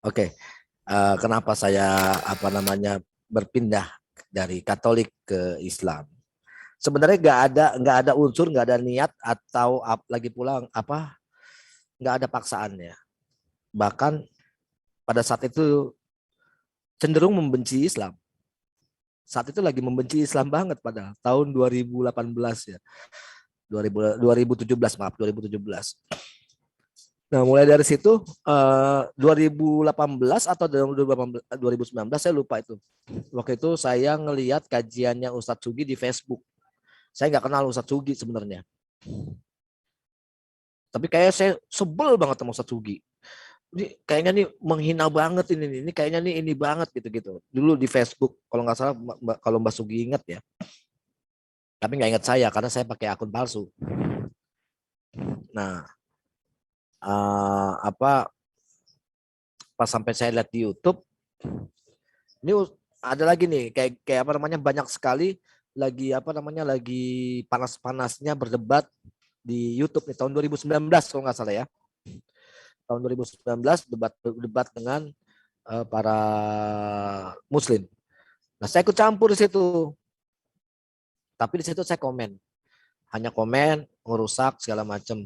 Oke, kenapa saya berpindah dari Katolik ke Islam? Sebenarnya nggak ada unsur, nggak ada niat atau lagi pula nggak ada paksaannya. Bahkan pada saat itu cenderung membenci Islam. Saat itu lagi membenci Islam banget pada tahun 2018 ya. 2017 maaf 2017. Nah, mulai dari situ 2018 atau 2019 saya lupa itu. Waktu itu saya ngelihat kajiannya Ustadz Sugi di Facebook. Saya nggak kenal Ustadz Sugi sebenarnya. Tapi kayak saya sebel banget sama Ustadz Sugi. Ini kayaknya nih menghina banget ini kayaknya nih ini banget gitu-gitu. Dulu di Facebook kalau nggak salah kalau Mbak Sugi ingat ya. Tapi nggak ingat saya karena saya pakai akun palsu. Nah, apa pas sampai saya lihat di YouTube ini ada lagi nih kayak apa namanya banyak sekali lagi panas-panasnya berdebat di YouTube nih tahun 2019 kalau nggak salah ya. Tahun 2019 debat dengan para muslim. Nah, saya ikut campur di situ. Tapi di situ saya komen. Hanya komen, ngerusak segala macam.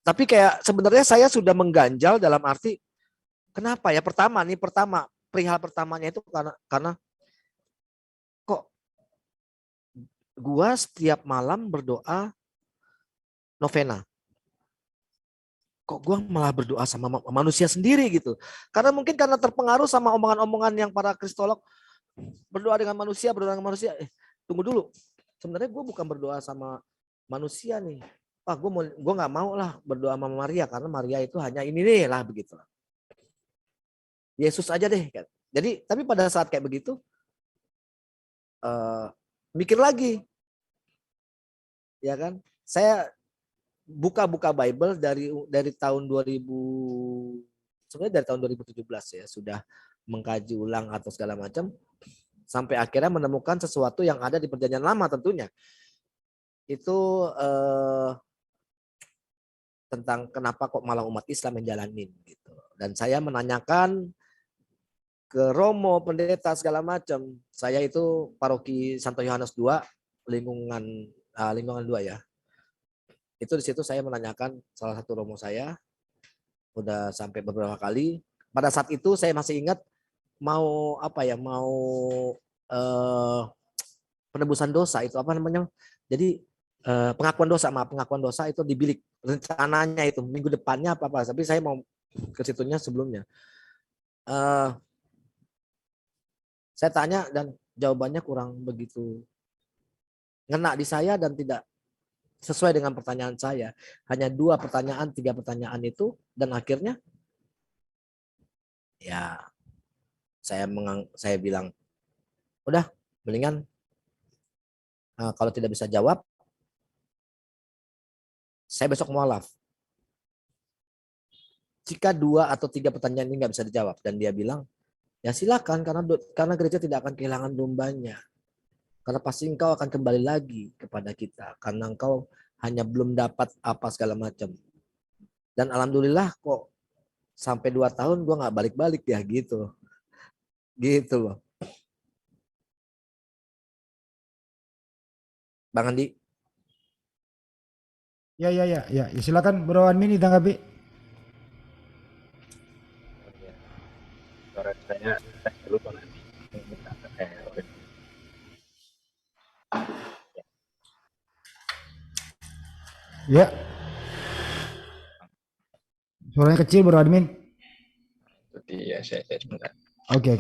Tapi kayak sebenarnya saya sudah mengganjal dalam arti kenapa ya? Pertama perihal pertamanya itu karena kok gua setiap malam berdoa novena. Kok gua malah berdoa sama manusia sendiri gitu. Karena terpengaruh sama omongan-omongan yang para kristolog berdoa dengan manusia. Tunggu dulu. Sebenarnya gue bukan berdoa sama manusia nih. Gue nggak mau lah berdoa sama Maria karena Maria itu hanya ini nih lah begitu. Yesus aja deh. Jadi tapi pada saat kayak begitu mikir lagi, ya kan? Saya buka Bible dari tahun 2000 sebenarnya dari tahun 2017 ya sudah mengkaji ulang atau segala macam sampai akhirnya menemukan sesuatu yang ada di Perjanjian Lama tentunya. Itu tentang kenapa kok malah umat Islam yang jalanin gitu. Dan saya menanyakan ke Romo, pendeta segala macam. Saya itu paroki Santo Yohanes II, lingkungan 2 ya. Itu di situ saya menanyakan salah satu romo saya, udah sampai beberapa kali. Pada saat itu saya masih ingat mau penebusan dosa itu apa namanya? Jadi pengakuan dosa itu di bilik rencananya itu minggu depannya apa tapi saya mau ke situnya sebelumnya. Saya tanya dan jawabannya kurang begitu ngena di saya dan tidak sesuai dengan pertanyaan saya. Hanya 2 pertanyaan, 3 pertanyaan itu dan akhirnya ya saya bilang udah mendingan kalau tidak bisa jawab saya besok mualaf. Jika 2 atau 3 pertanyaan ini nggak bisa dijawab dan dia bilang ya silakan karena gereja tidak akan kehilangan dombanya. Karena pasti engkau akan kembali lagi kepada kita karena engkau hanya belum dapat apa segala macam. Dan alhamdulillah kok sampai 2 tahun gue nggak balik-balik ya gitu. Gitu loh. Bang Andi. Ya, silakan Bro Admin ditanggapi. Ya, suara saya tes dulu Bang Andi. Ya, suaranya kecil Bro Admin. Itu dia saya sebentar. Oke.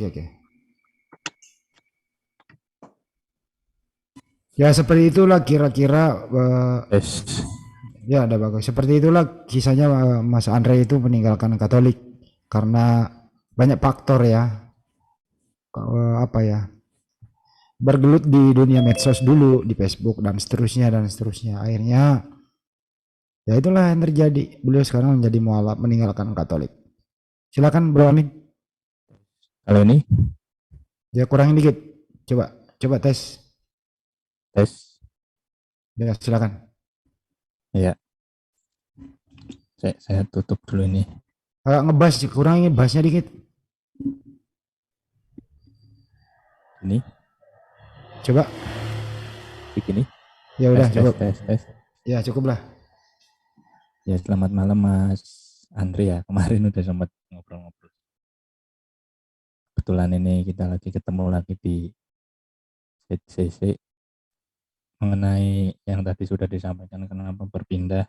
Ya seperti itulah kira-kira ya ada bagus. Seperti itulah kisahnya Mas Andre itu meninggalkan Katolik karena banyak faktor ya. Apa ya? Bergelut di dunia medsos dulu di Facebook dan seterusnya. Akhirnya ya itulah yang terjadi. Beliau sekarang menjadi mualaf meninggalkan Katolik. Silakan Bro Amin. Halo ini Ya kurangin dikit. Coba tes. Ya silakan. Ya, saya tutup dulu ini. Agak ngebas, kurangi bassnya dikit. Ini Coba. begini. Ya udah Tes, tes, cukup. tes, tes. Ya cukup lah. Ya selamat malam Mas Andre ya. Kemarin udah sempat ngobrol-ngobrol. Kebetulan ini kita lagi ketemu lagi di CC mengenai yang tadi sudah disampaikan kenapa berpindah,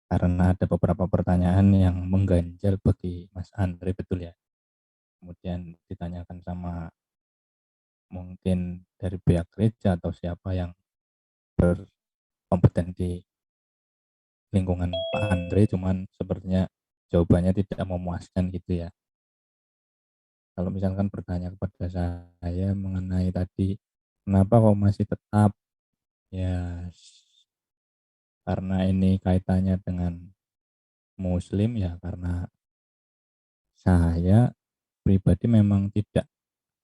karena ada beberapa pertanyaan yang mengganjal bagi Mas Andre, betul ya. Kemudian ditanyakan sama mungkin dari pihak gereja atau siapa yang berkompeten di lingkungan Pak Andre, cuman sepertinya jawabannya tidak memuaskan gitu ya. Kalau misalkan bertanya kepada saya mengenai tadi kenapa kok masih tetap, ya karena ini kaitannya dengan Muslim ya, karena saya pribadi memang tidak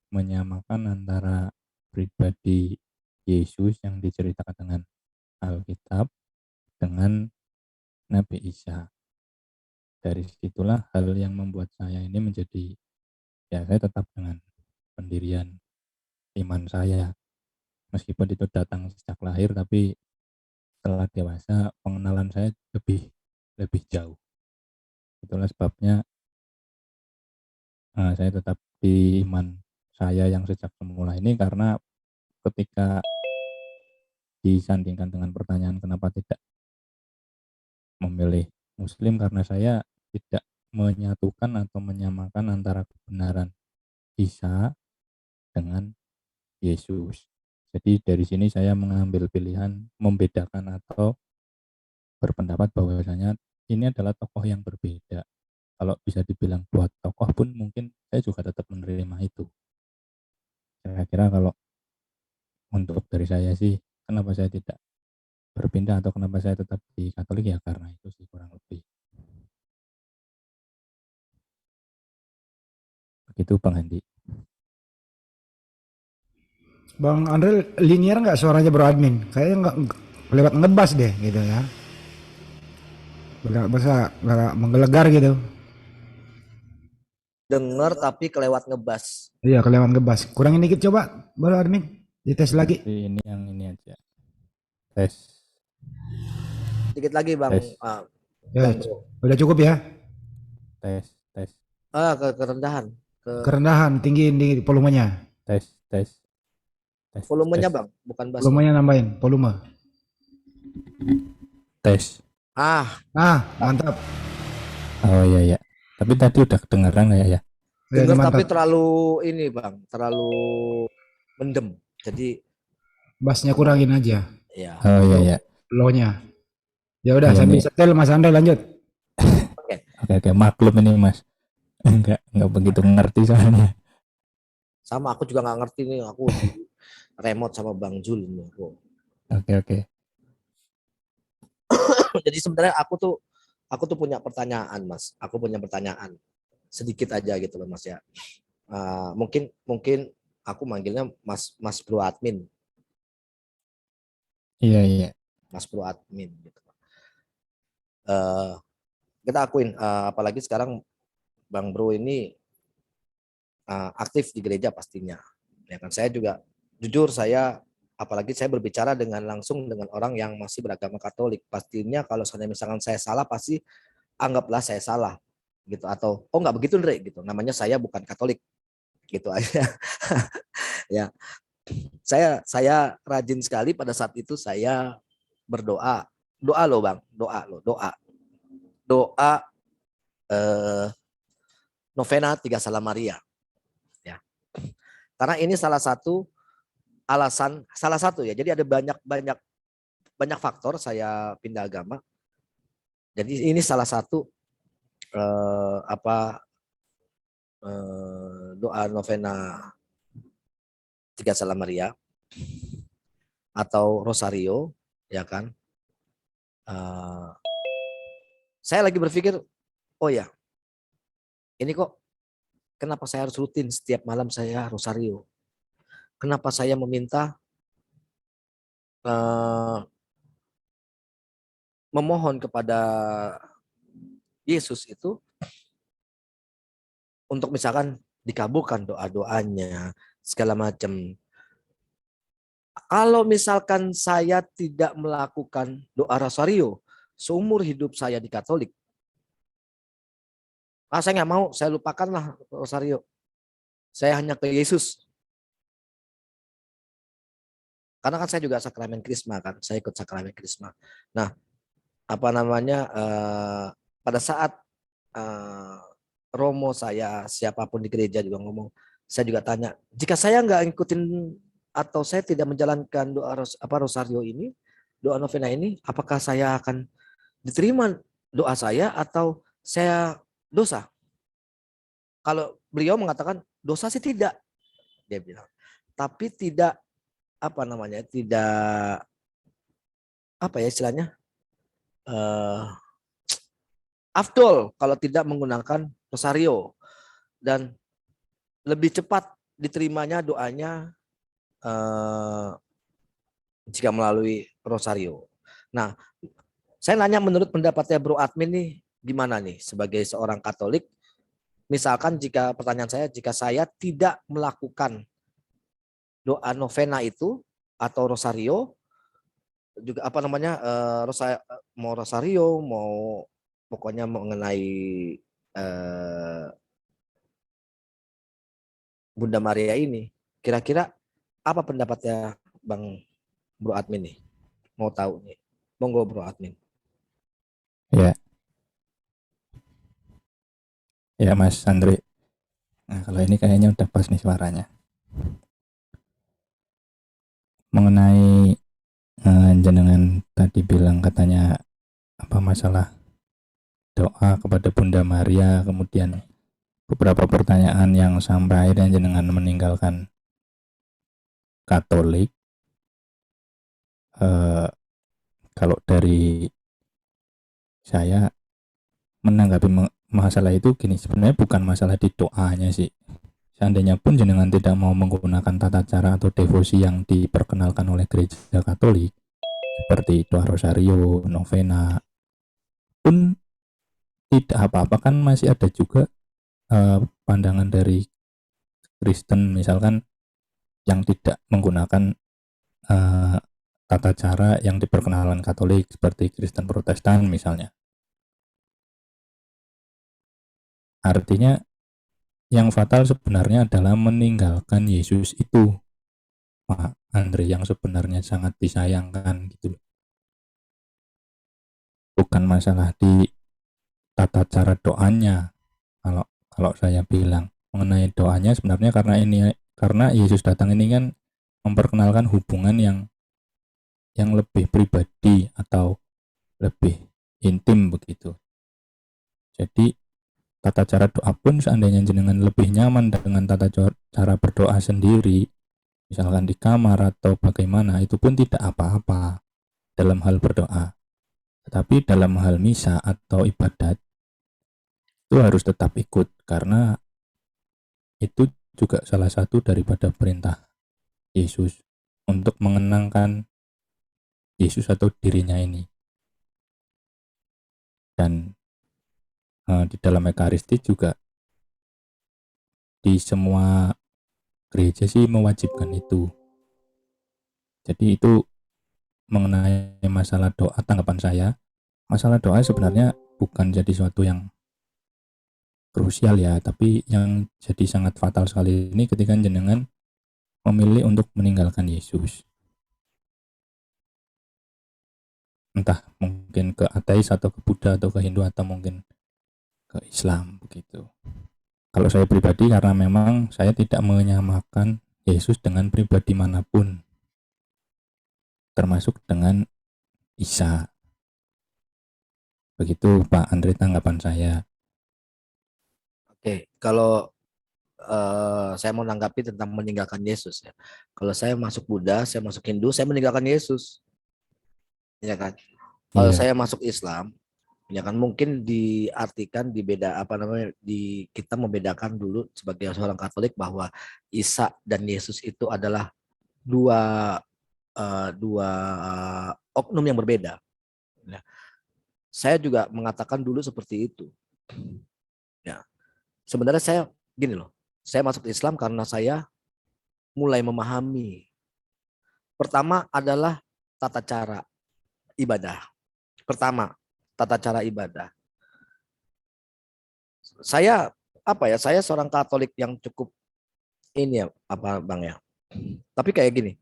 menyamakan antara pribadi Yesus yang diceritakan dengan Alkitab dengan Nabi Isa. Dari situlah hal yang membuat saya ini menjadi, ya saya tetap dengan pendirian iman saya. Meskipun itu datang sejak lahir, tapi setelah dewasa pengenalan saya lebih jauh. Itulah sebabnya saya tetap di iman saya yang sejak semula ini, karena ketika disandingkan dengan pertanyaan kenapa tidak memilih Muslim, karena saya tidak menyatukan atau menyamakan antara kebenaran Isa dengan Yesus. Jadi dari sini saya mengambil pilihan membedakan atau berpendapat bahwasanya ini adalah tokoh yang berbeda. Kalau bisa dibilang buat tokoh pun mungkin saya juga tetap menerima itu. Kira-kira kalau untuk dari saya sih, kenapa saya tidak berpindah atau kenapa saya tetap di Katolik, ya karena itu sih kurang lebih. Begitu Bang Handi. Bang Andre linear nggak suaranya bro admin? Kayaknya nggak lewat ngebas deh gitu ya. Nggak bisa nggak menggelegar gitu. Dengar tapi kelewat ngebas. Iya kelewat ngebas. Kurangin dikit coba bro admin. Dites lagi. Berarti ini yang ini aja. Tes, Dikit lagi Bang. tes, Ya, Bang Bro. udah cukup ya. tes, tes, Ke kerendahan. Kerendahan, tinggiin di volumenya. tes, tes, tes, Volumenya tes, Bang, bukan bassnya. Volumenya nambahin, volume. tes. Mantap. Oh iya ya. Tapi tadi udah kedengeran nggak ya? Ya, ini Dengar mantap. tapi terlalu ini Bang, terlalu mendem. Jadi Bassnya kurangin aja. ya. Oh iya ya. Low-nya. Ya udah Iya sambil nih. setel Mas Andre lanjut. Oke, maklum ini Mas. Enggak begitu ngerti soalnya. Sama aku juga nggak ngerti nih, aku di remote sama Bang Jul ini. Oke. Jadi sebenarnya aku tuh punya pertanyaan Mas. Aku punya pertanyaan sedikit aja gitu loh Mas ya. Mungkin aku manggilnya Mas Bro Admin. Iya. Mas Bro Admin gitu. Kita akuin apalagi sekarang Bang Bro ini aktif di gereja pastinya. Ya kan, saya juga jujur apalagi saya berbicara langsung dengan orang yang masih beragama Katolik. Pastinya kalau misalkan saya salah, pasti anggaplah saya salah gitu, atau oh nggak begitu Andre gitu. Namanya saya bukan Katolik gitu aja. Ya. Saya rajin sekali pada saat itu saya berdoa. Doa loh Bang, doa. Doa novena 3 Salam Maria. Ya. Karena ini salah satu ya. Jadi ada banyak faktor saya pindah agama. Jadi ini salah satu doa novena 3 Salam Maria atau Rosario, ya kan. Saya lagi berpikir, oh ya, ini kok kenapa saya harus rutin setiap malam saya Rosario? Kenapa saya meminta memohon kepada Yesus itu untuk misalkan dikabulkan doa-doanya segala macam. Kalau misalkan saya tidak melakukan doa rosario seumur hidup saya di Katolik, saya nggak mau, saya lupakanlah rosario. Saya hanya ke Yesus. Karena kan saya juga sakramen Krisma kan, saya ikut sakramen Krisma. Nah, apa namanya, pada saat romo saya, siapapun di gereja juga ngomong, saya juga tanya, jika saya nggak ngikutin atau saya tidak menjalankan doa rosario ini, doa novena ini, apakah saya akan diterima doa saya atau saya dosa? Kalau beliau mengatakan dosa sih tidak, dia bilang, tapi tidak apa namanya, tidak apa ya istilahnya, afdol kalau tidak menggunakan rosario, dan lebih cepat diterimanya doanya jika melalui rosario. Nah, saya nanya menurut pendapatnya Bro Admin nih, gimana nih sebagai seorang Katolik? Misalkan jika pertanyaan saya, jika saya tidak melakukan doa novena itu atau rosario, juga apa namanya, mau rosario, mau pokoknya mengenai Bunda Maria ini, kira-kira apa pendapatnya Bang Bro Admin nih? Mau tahu nih. Monggo Bro Admin. Ya, ya Mas Andre. Nah, kalau ini kayaknya udah pas nih suaranya. Mengenai jenengan tadi bilang katanya apa masalah doa kepada Bunda Maria, kemudian beberapa pertanyaan yang sampai dan jenengan meninggalkan Katolik. Kalau dari saya menanggapi masalah itu gini, sebenarnya bukan masalah di doanya sih. Seandainya pun jenengan tidak mau menggunakan tata cara atau devosi yang diperkenalkan oleh gereja Katolik, seperti doa rosario, novena, pun tidak apa-apa, kan masih ada juga pandangan dari Kristen misalkan yang tidak menggunakan tata cara yang diperkenalkan Katolik seperti Kristen Protestan misalnya. Artinya yang fatal sebenarnya adalah meninggalkan Yesus itu, Pak Andre, yang sebenarnya sangat disayangkan gitu. Bukan masalah di tata cara doanya. Kalau saya bilang mengenai doanya, sebenarnya karena Yesus datang ini kan memperkenalkan hubungan yang lebih pribadi atau lebih intim begitu. Jadi tata cara doa pun seandainya jenengan lebih nyaman dengan tata cara berdoa sendiri, misalkan di kamar atau bagaimana, itu pun tidak apa-apa dalam hal berdoa. Tetapi dalam hal misa atau ibadat itu harus tetap ikut, karena itu juga salah satu daripada perintah Yesus untuk mengenangkan Yesus atau dirinya ini. Dan di dalam Ekaristi juga di semua gereja sih mewajibkan itu. Jadi itu mengenai masalah doa, tanggapan saya, masalah doa sebenarnya bukan jadi suatu yang krusial ya, tapi yang jadi sangat fatal sekali ini ketika jenengan memilih untuk meninggalkan Yesus. Entah mungkin ke ateis atau ke Buddha atau ke Hindu atau mungkin ke Islam begitu. Kalau saya pribadi, karena memang saya tidak menyamakan Yesus dengan pribadi manapun, termasuk dengan Isa. Begitu Pak Andre tanggapan saya. Oke, kalau saya mau menanggapi tentang meninggalkan Yesus ya. Kalau saya masuk Buddha, saya masuk Hindu, saya meninggalkan Yesus. Ya kan? Kalau Iya, saya masuk Islam, ya kan mungkin diartikan kita membedakan dulu sebagai seorang Katolik bahwa Isa dan Yesus itu adalah dua oknum yang berbeda. Ya. Saya juga mengatakan dulu seperti itu. Ya. Sebenarnya saya gini loh, saya masuk Islam karena saya mulai memahami. Pertama adalah tata cara ibadah. Saya saya seorang Katolik yang cukup ini ya, Bang ya. Tapi kayak gini,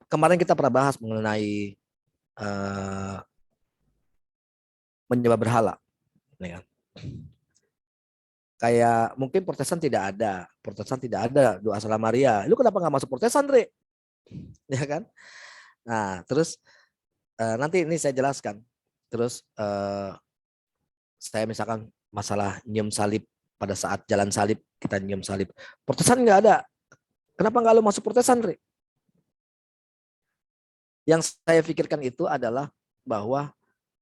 kemarin kita pernah bahas mengenai menyembah berhala, ya kan? Kayak mungkin Protestan tidak ada doa salam Maria. Lu kenapa nggak masuk Protestan, Re? Ya kan? Nah, terus nanti ini saya jelaskan. Terus saya misalkan masalah nyium salib, pada saat jalan salib kita nyium salib. Protestan nggak ada. Kenapa nggak lu masuk Protestan, Re? Yang saya pikirkan itu adalah bahwa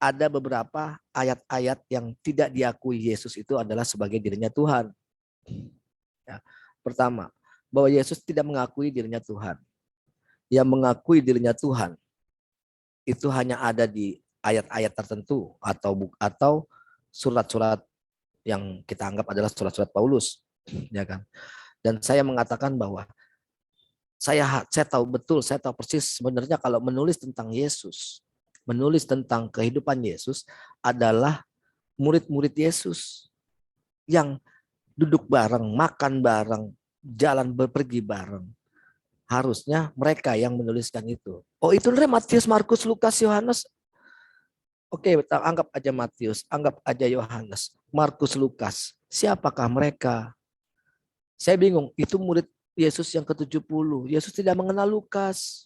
ada beberapa ayat-ayat yang tidak diakui Yesus itu adalah sebagai dirinya Tuhan. Ya. Pertama, bahwa Yesus tidak mengakui dirinya Tuhan. Yang mengakui dirinya Tuhan itu hanya ada di ayat-ayat tertentu atau surat-surat yang kita anggap adalah surat-surat Paulus, ya kan? Dan saya mengatakan bahwa saya tahu persis sebenarnya kalau menulis tentang Yesus, menulis tentang kehidupan Yesus adalah murid-murid Yesus yang duduk bareng, makan bareng, jalan pergi bareng. Harusnya mereka yang menuliskan itu. Oh, itu Matius, Markus, Lukas, Yohanes. Oke, anggap aja Matius, anggap aja Yohanes, Markus, Lukas. Siapakah mereka? Saya bingung, itu murid Yesus yang ke-70. Yesus tidak mengenal Lukas.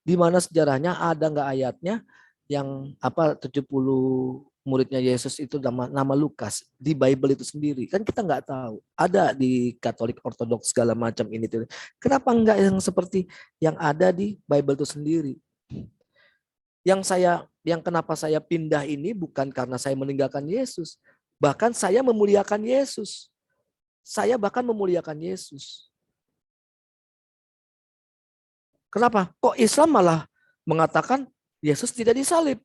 Di mana sejarahnya ada nggak ayatnya yang 70 muridnya Yesus itu nama Lukas di Bible itu sendiri? Kan kita nggak tahu. Ada di Katolik, Ortodoks segala macam ini tuh. Kenapa nggak yang seperti yang ada di Bible itu sendiri? Yang kenapa saya pindah ini bukan karena saya meninggalkan Yesus. Bahkan saya memuliakan Yesus. Saya bahkan memuliakan Yesus. Kenapa? Kok Islam malah mengatakan Yesus tidak disalib?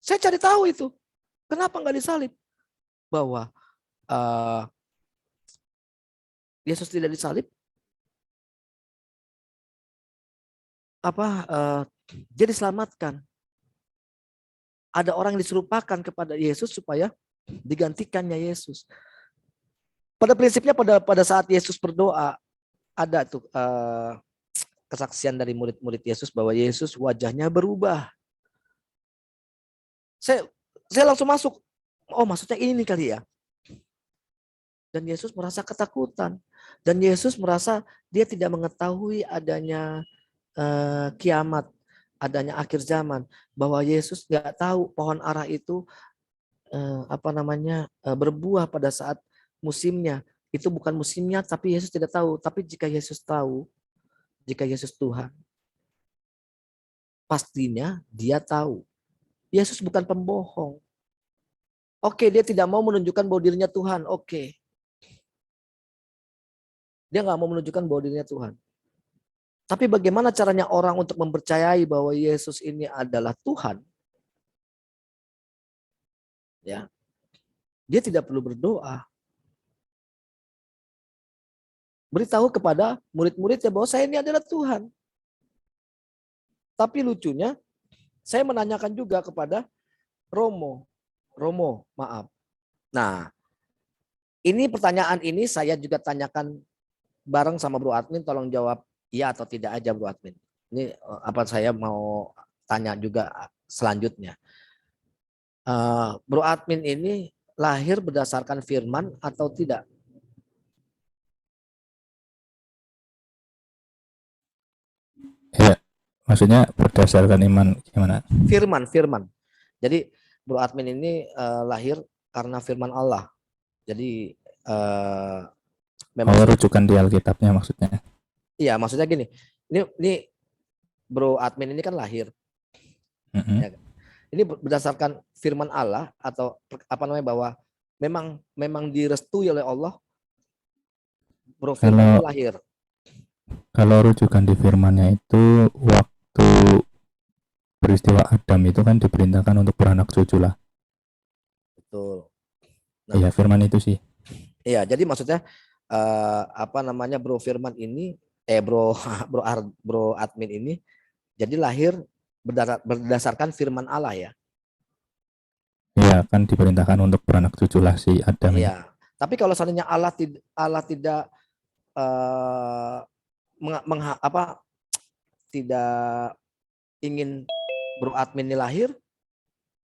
Saya cari tahu itu. Kenapa nggak disalib? Bahwa Yesus tidak disalib, dia diselamatkan. Ada orang yang diserupakan kepada Yesus supaya digantikannya Yesus. Pada prinsipnya pada saat Yesus berdoa, ada tuh kesaksian dari murid-murid Yesus bahwa Yesus wajahnya berubah. Saya langsung masuk. Oh, maksudnya ini kali ya. Dan Yesus merasa ketakutan. Dan Yesus merasa dia tidak mengetahui adanya kiamat, adanya akhir zaman. Bahwa Yesus nggak tahu pohon ara itu berbuah pada saat musimnya. Itu bukan musimnya, tapi Yesus tidak tahu. Tapi jika Yesus tahu, jika Yesus Tuhan, pastinya dia tahu. Yesus bukan pembohong. Oke, dia tidak mau menunjukkan bahwa dirinya Tuhan. Oke. Dia nggak mau menunjukkan bahwa dirinya Tuhan. Tapi bagaimana caranya orang untuk mempercayai bahwa Yesus ini adalah Tuhan? Ya, dia tidak perlu berdoa. Beritahu kepada murid-muridnya bahwa saya ini adalah Tuhan. Tapi lucunya, saya menanyakan juga kepada Romo, maaf. Nah, ini pertanyaan ini saya juga tanyakan bareng sama Bro Admin, tolong jawab iya atau tidak aja Bro Admin. Ini saya mau tanya juga selanjutnya. Bro Admin ini lahir berdasarkan firman atau tidak? Ya, maksudnya berdasarkan iman gimana? Firman. Jadi Bro Admin ini lahir karena firman Allah. Jadi memang rujukan di Alkitabnya maksudnya. Iya, maksudnya gini. Ini Bro Admin ini kan lahir. Ya, ini berdasarkan firman Allah atau bahwa memang direstui oleh Allah. Bro Firman lahir. Kalau rujukan di firman-Nya itu waktu peristiwa Adam itu kan diperintahkan untuk beranak cucu lah. betul. Nah, Iya, firman itu sih. iya, jadi maksudnya apa namanya Bro Firman ini Bro admin ini jadi lahir berdasarkan firman Allah ya. Iya, kan diperintahkan untuk beranak cuculah si Adam ini. Iya. Tapi kalau seandainya Allah tidak eh, tidak ingin Bro admin ini lahir,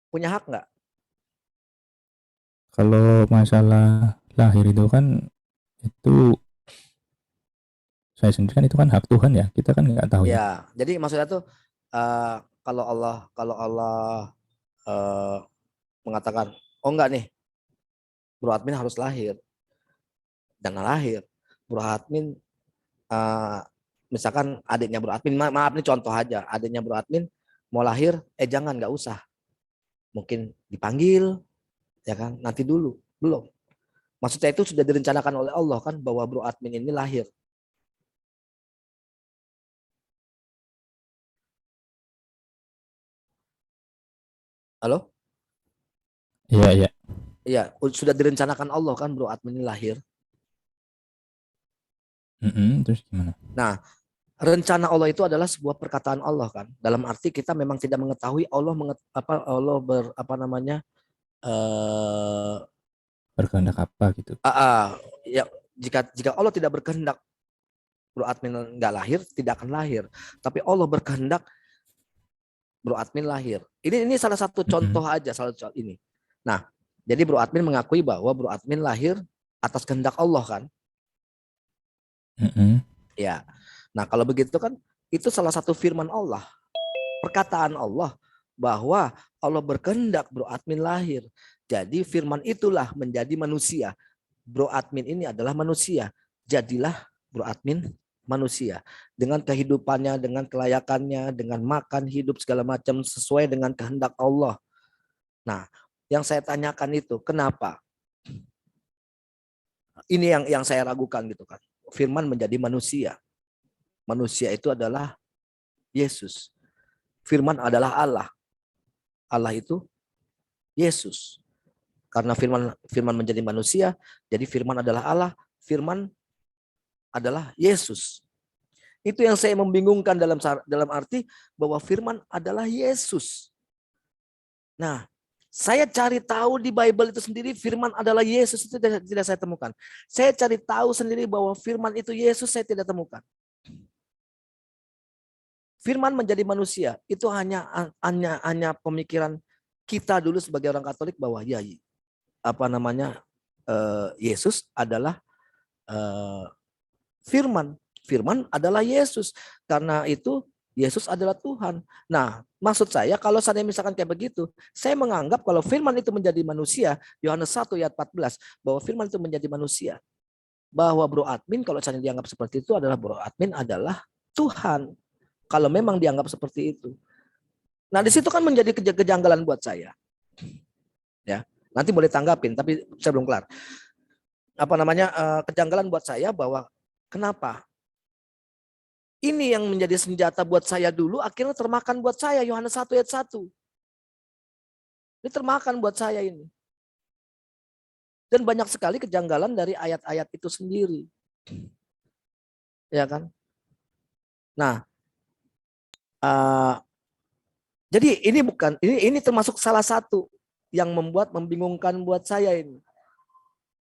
punya hak nggak? Kalau masalah lahir itu kan, itu saya sendiri kan itu kan hak Tuhan ya. Kita kan nggak tahu ya. Ya, jadi maksudnya tuh kalau Allah mengatakan, oh enggak nih, Bro admin harus lahir, jangan lahir. Bro admin misalkan adiknya Bro admin, maaf nih contoh aja, adiknya Bro admin mau lahir, jangan, nggak usah, mungkin dipanggil, ya kan, nanti dulu, belum. Maksudnya itu sudah direncanakan oleh Allah kan bahwa Bro admin ini lahir. Halo? Iya, iya. Iya, sudah direncanakan Allah kan Bro admin ini lahir. Terus gimana? Nah, rencana Allah itu adalah sebuah perkataan Allah kan. Dalam arti kita memang tidak mengetahui Allah Berkehendak apa gitu. ya jika Allah tidak berkehendak Bro admin nggak lahir, tidak akan lahir. Tapi Allah berkehendak Bro admin lahir. Ini salah satu contoh aja, salah satu ini. Nah, jadi Bro admin mengakui bahwa Bro admin lahir atas kehendak Allah kan? Ya. Nah, kalau begitu kan itu salah satu firman Allah. Perkataan Allah bahwa Allah berkehendak Bro admin lahir. Jadi firman itulah menjadi manusia. Bro admin ini adalah manusia. Jadilah Bro admin manusia. Dengan kehidupannya, dengan kelayakannya, dengan makan, hidup, segala macam sesuai dengan kehendak Allah. Nah, yang saya tanyakan itu kenapa? Ini yang saya ragukan gitu kan. Firman menjadi manusia. Manusia itu adalah Yesus. Firman adalah Allah. Allah itu Yesus. Karena firman menjadi manusia, jadi firman adalah Allah, firman adalah Yesus. Itu yang saya membingungkan dalam arti bahwa firman adalah Yesus. Nah, saya cari tahu di Bible itu sendiri firman adalah Yesus itu tidak saya temukan. Saya cari tahu sendiri bahwa firman itu Yesus saya tidak temukan. Firman menjadi manusia itu hanya pemikiran kita dulu sebagai orang Katolik bahwa ya Yesus adalah firman. Firman adalah Yesus. Karena itu Yesus adalah Tuhan. Nah, maksud saya kalau saya misalkan kayak begitu, saya menganggap kalau firman itu menjadi manusia, Yohanes 1 ayat 14, bahwa firman itu menjadi manusia. Bahwa Bro admin kalau saya dianggap seperti itu adalah Bro admin adalah Tuhan. Kalau memang dianggap seperti itu. Nah, di situ kan menjadi kejanggalan buat saya. Ya, nanti boleh tanggapin, tapi saya belum kelar. Kejanggalan buat saya bahwa kenapa? Ini yang menjadi senjata buat saya dulu, akhirnya termakan buat saya, Yohanes 1 ayat 1. Ini termakan buat saya ini. Dan banyak sekali kejanggalan dari ayat-ayat itu sendiri. Ya kan? Nah, jadi ini termasuk salah satu yang membingungkan buat saya ini.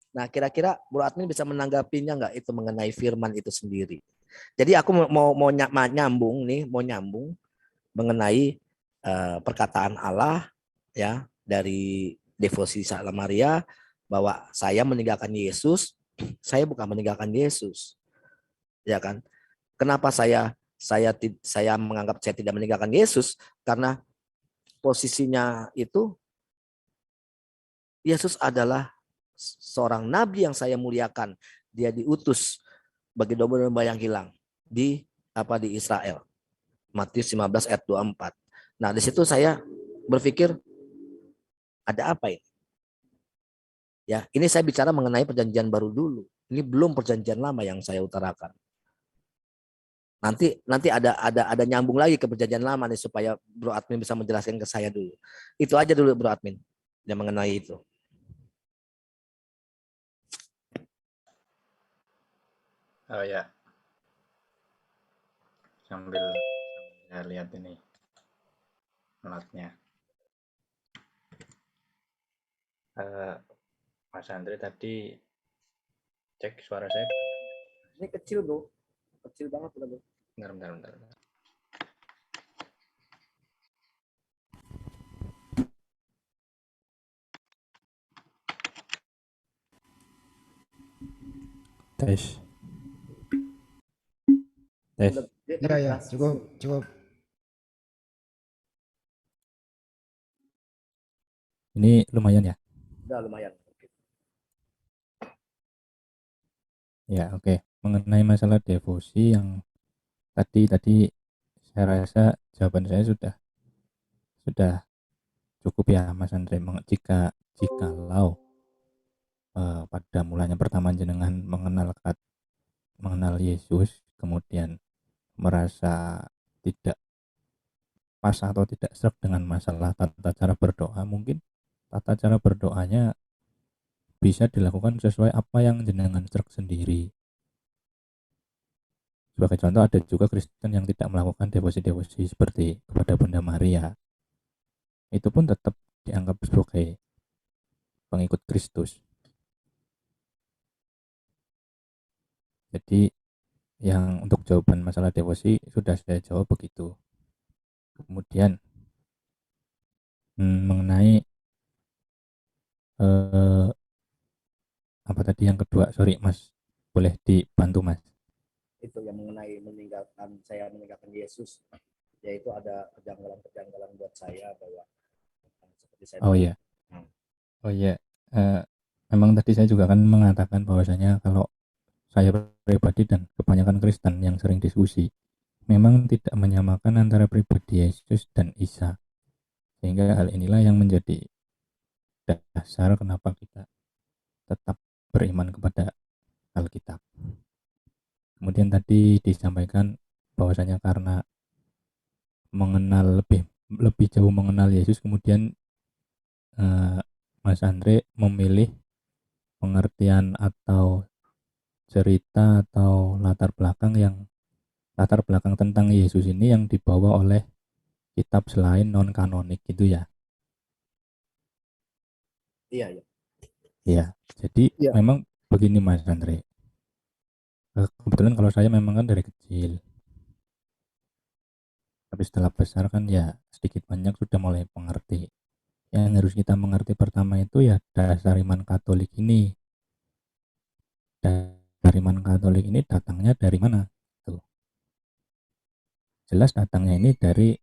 Nah, kira-kira Bro admin bisa menanggapinya nggak itu mengenai firman itu sendiri? Jadi aku mau nyambung mengenai perkataan Allah ya dari devosi Salam Maria bahwa saya meninggalkan Yesus, saya bukan meninggalkan Yesus. Ya kan? Kenapa saya menganggap saya tidak meninggalkan Yesus? Karena posisinya itu Yesus adalah seorang nabi yang saya muliakan. Dia diutus bagi domba-domba yang hilang di Israel. Matius 15 ayat 24. Nah, di situ saya berpikir ada apa ini? Ya, ini saya bicara mengenai perjanjian baru dulu. Ini belum perjanjian lama yang saya utarakan. Nanti ada nyambung lagi ke perjanjian lama nih supaya Bro admin bisa menjelaskan ke saya dulu. Itu aja dulu Bro admin yang mengenai itu. Oh ya, sambil saya lihat ini notnya. Eh, Mas Andre tadi cek suara saya. Ini kecil bro, kecil banget bro. Bentar. Tes. Tes. Ya ya, cukup cukup. Ini lumayan ya? Udah lumayan. Ya, oke. Mengenai masalah devosi yang tadi saya rasa jawaban saya sudah cukup ya Mas Andre. Jikalau pada mulanya pertama jenengan mengenal Yesus, kemudian merasa tidak pas atau tidak serap dengan masalah tata cara berdoa, mungkin tata cara berdoanya bisa dilakukan sesuai apa yang jenengan serap sendiri. Sebagai contoh, ada juga Kristen yang tidak melakukan devosi-devosi seperti kepada Bunda Maria. Itu pun tetap dianggap sebagai pengikut Kristus. Jadi yang untuk jawaban masalah devosi sudah saya jawab begitu. Kemudian mengenai apa tadi yang kedua? Sorry Mas, boleh dibantu Mas? Itu yang mengenai meninggalkan Yesus, yaitu ada kejanggalan buat saya bahwa seperti saya Oh iya, oh iya. Memang tadi saya juga kan mengatakan bahwasanya kalau saya pribadi dan kebanyakan Kristen yang sering diskusi, memang tidak menyamakan antara pribadi Yesus dan Isa. Sehingga hal inilah yang menjadi dasar kenapa kita tetap beriman kepada Alkitab. Kemudian tadi disampaikan bahwasanya karena lebih jauh mengenal Yesus, kemudian Mas Andre memilih pengertian atau cerita atau latar belakang tentang Yesus ini yang dibawa oleh kitab selain non kanonik gitu ya. Iya. Ya, jadi Iya. memang begini Mas Andre. Kebetulan kalau saya memang kan dari kecil, tapi setelah besar kan ya sedikit banyak sudah mulai mengerti. Yang harus kita mengerti pertama itu ya dasar iman Katolik ini. Dasar iman Katolik ini datangnya dari mana? Tuh. Jelas datangnya ini dari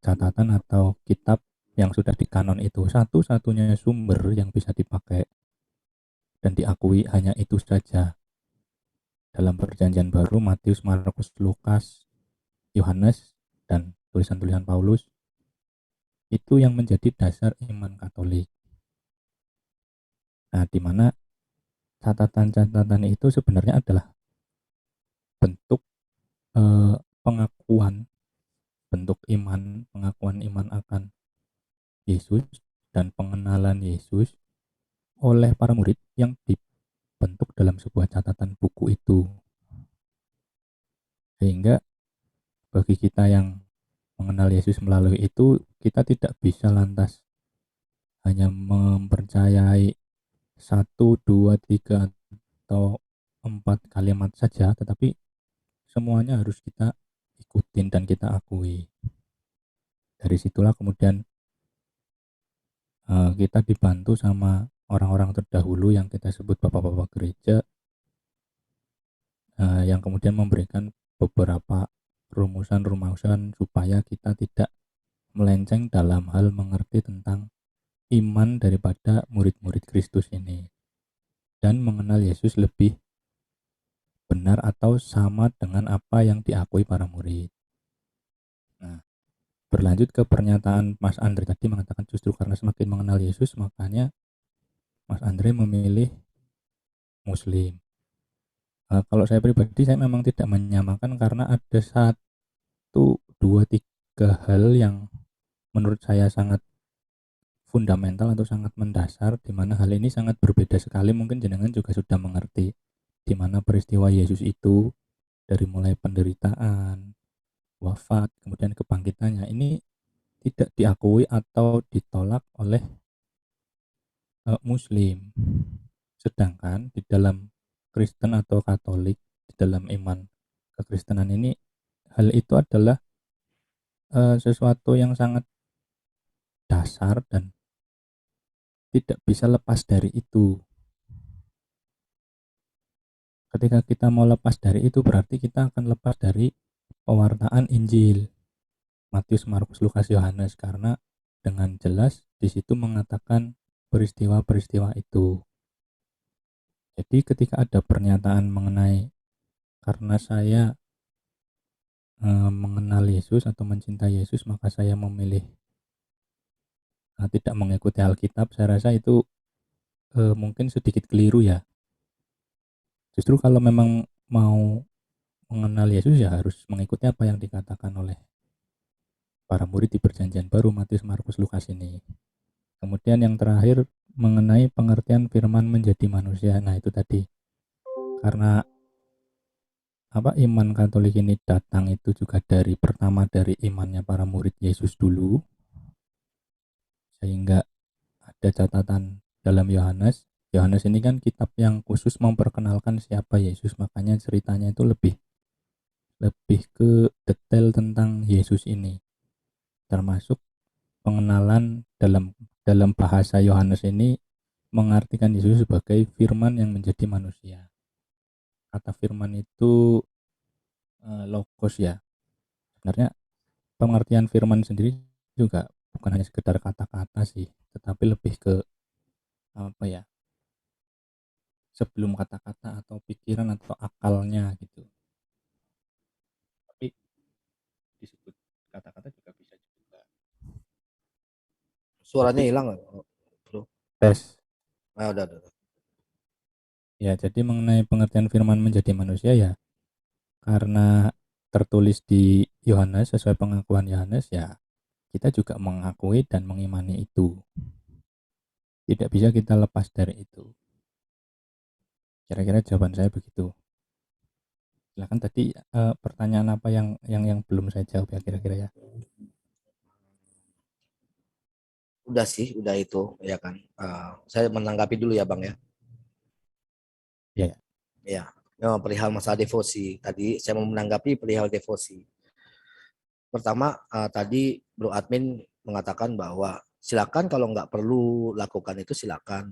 catatan atau kitab yang sudah di kanon itu. Satu-satunya sumber yang bisa dipakai dan diakui hanya itu saja. Dalam perjanjian baru, Matius, Markus, Lukas, Yohanes, dan tulisan-tulisan Paulus, itu yang menjadi dasar iman Katolik. Nah, di mana catatan-catatan itu sebenarnya adalah bentuk pengakuan iman akan Yesus dan pengenalan Yesus oleh para murid yang dibentuk dalam sebuah catatan buku itu. Sehingga bagi kita yang mengenal Yesus melalui itu, kita tidak bisa lantas hanya mempercayai 1, 2, 3 atau 4 kalimat saja, tetapi semuanya harus kita ikutin dan kita akui. Dari situlah kemudian kita dibantu sama orang-orang terdahulu yang kita sebut bapak-bapak gereja, yang kemudian memberikan beberapa rumusan-rumusan supaya kita tidak melenceng dalam hal mengerti tentang iman daripada murid-murid Kristus ini dan mengenal Yesus lebih benar atau sama dengan apa yang diakui para murid. Nah, berlanjut ke pernyataan Mas Andre tadi mengatakan justru karena semakin mengenal Yesus makanya Mas Andre memilih Muslim. Kalau saya pribadi saya memang tidak menyamakan karena ada 1, 2, 3 hal yang menurut saya sangat fundamental atau sangat mendasar, di mana hal ini sangat berbeda sekali. Mungkin jenengan juga sudah mengerti di mana peristiwa Yesus itu dari mulai penderitaan, wafat, kemudian kebangkitannya ini tidak diakui atau ditolak oleh Muslim. Sedangkan di dalam Kristen atau Katolik, di dalam iman kekristenan ini, hal itu adalah sesuatu yang sangat dasar dan tidak bisa lepas dari itu. Ketika kita mau lepas dari itu, berarti kita akan lepas dari pewartaan Injil Matius, Markus, Lukas, Yohanes, karena dengan jelas di situ mengatakan peristiwa-peristiwa itu. Jadi ketika ada pernyataan mengenai karena saya mengenal Yesus atau mencintai Yesus, maka saya memilih tidak mengikuti Alkitab, saya rasa itu mungkin sedikit keliru ya. Justru kalau memang mau mengenal Yesus ya harus mengikuti apa yang dikatakan oleh para murid di Perjanjian Baru, Matius, Markus, Lukas ini. Kemudian yang terakhir mengenai pengertian firman menjadi manusia. Nah itu tadi, karena iman Katolik ini datang itu juga dari pertama dari imannya para murid Yesus dulu, sehingga ada catatan dalam Yohanes. Yohanes ini kan kitab yang khusus memperkenalkan siapa Yesus, makanya ceritanya itu lebih ke detail tentang Yesus ini, termasuk pengenalan dalam bahasa Yohanes ini mengartikan Yesus sebagai firman yang menjadi manusia. Kata firman itu logos ya. Sebenarnya pengertian firman sendiri juga bukan hanya sekedar kata-kata sih, tetapi lebih ke sebelum kata-kata atau pikiran atau akalnya gitu. Tapi disebut kata-kata juga bisa juga. Suaranya hilang nggak, bro? Tes. Udah. Ya, jadi mengenai pengertian firman menjadi manusia ya, karena tertulis di Yohanes sesuai pengakuan Yohanes ya, kita juga mengakui dan mengimani itu. Tidak bisa kita lepas dari itu. Kira-kira jawaban saya begitu. Silakan tadi pertanyaan apa yang belum saya jawab ya kira-kira ya. Udah sih, udah itu ya kan. Saya menanggapi dulu ya Bang ya. Ya. Ya, memang perihal masalah devosi. Tadi saya mau menanggapi perihal devosi. Pertama, tadi Bro Admin mengatakan bahwa silakan kalau nggak perlu lakukan itu silakan.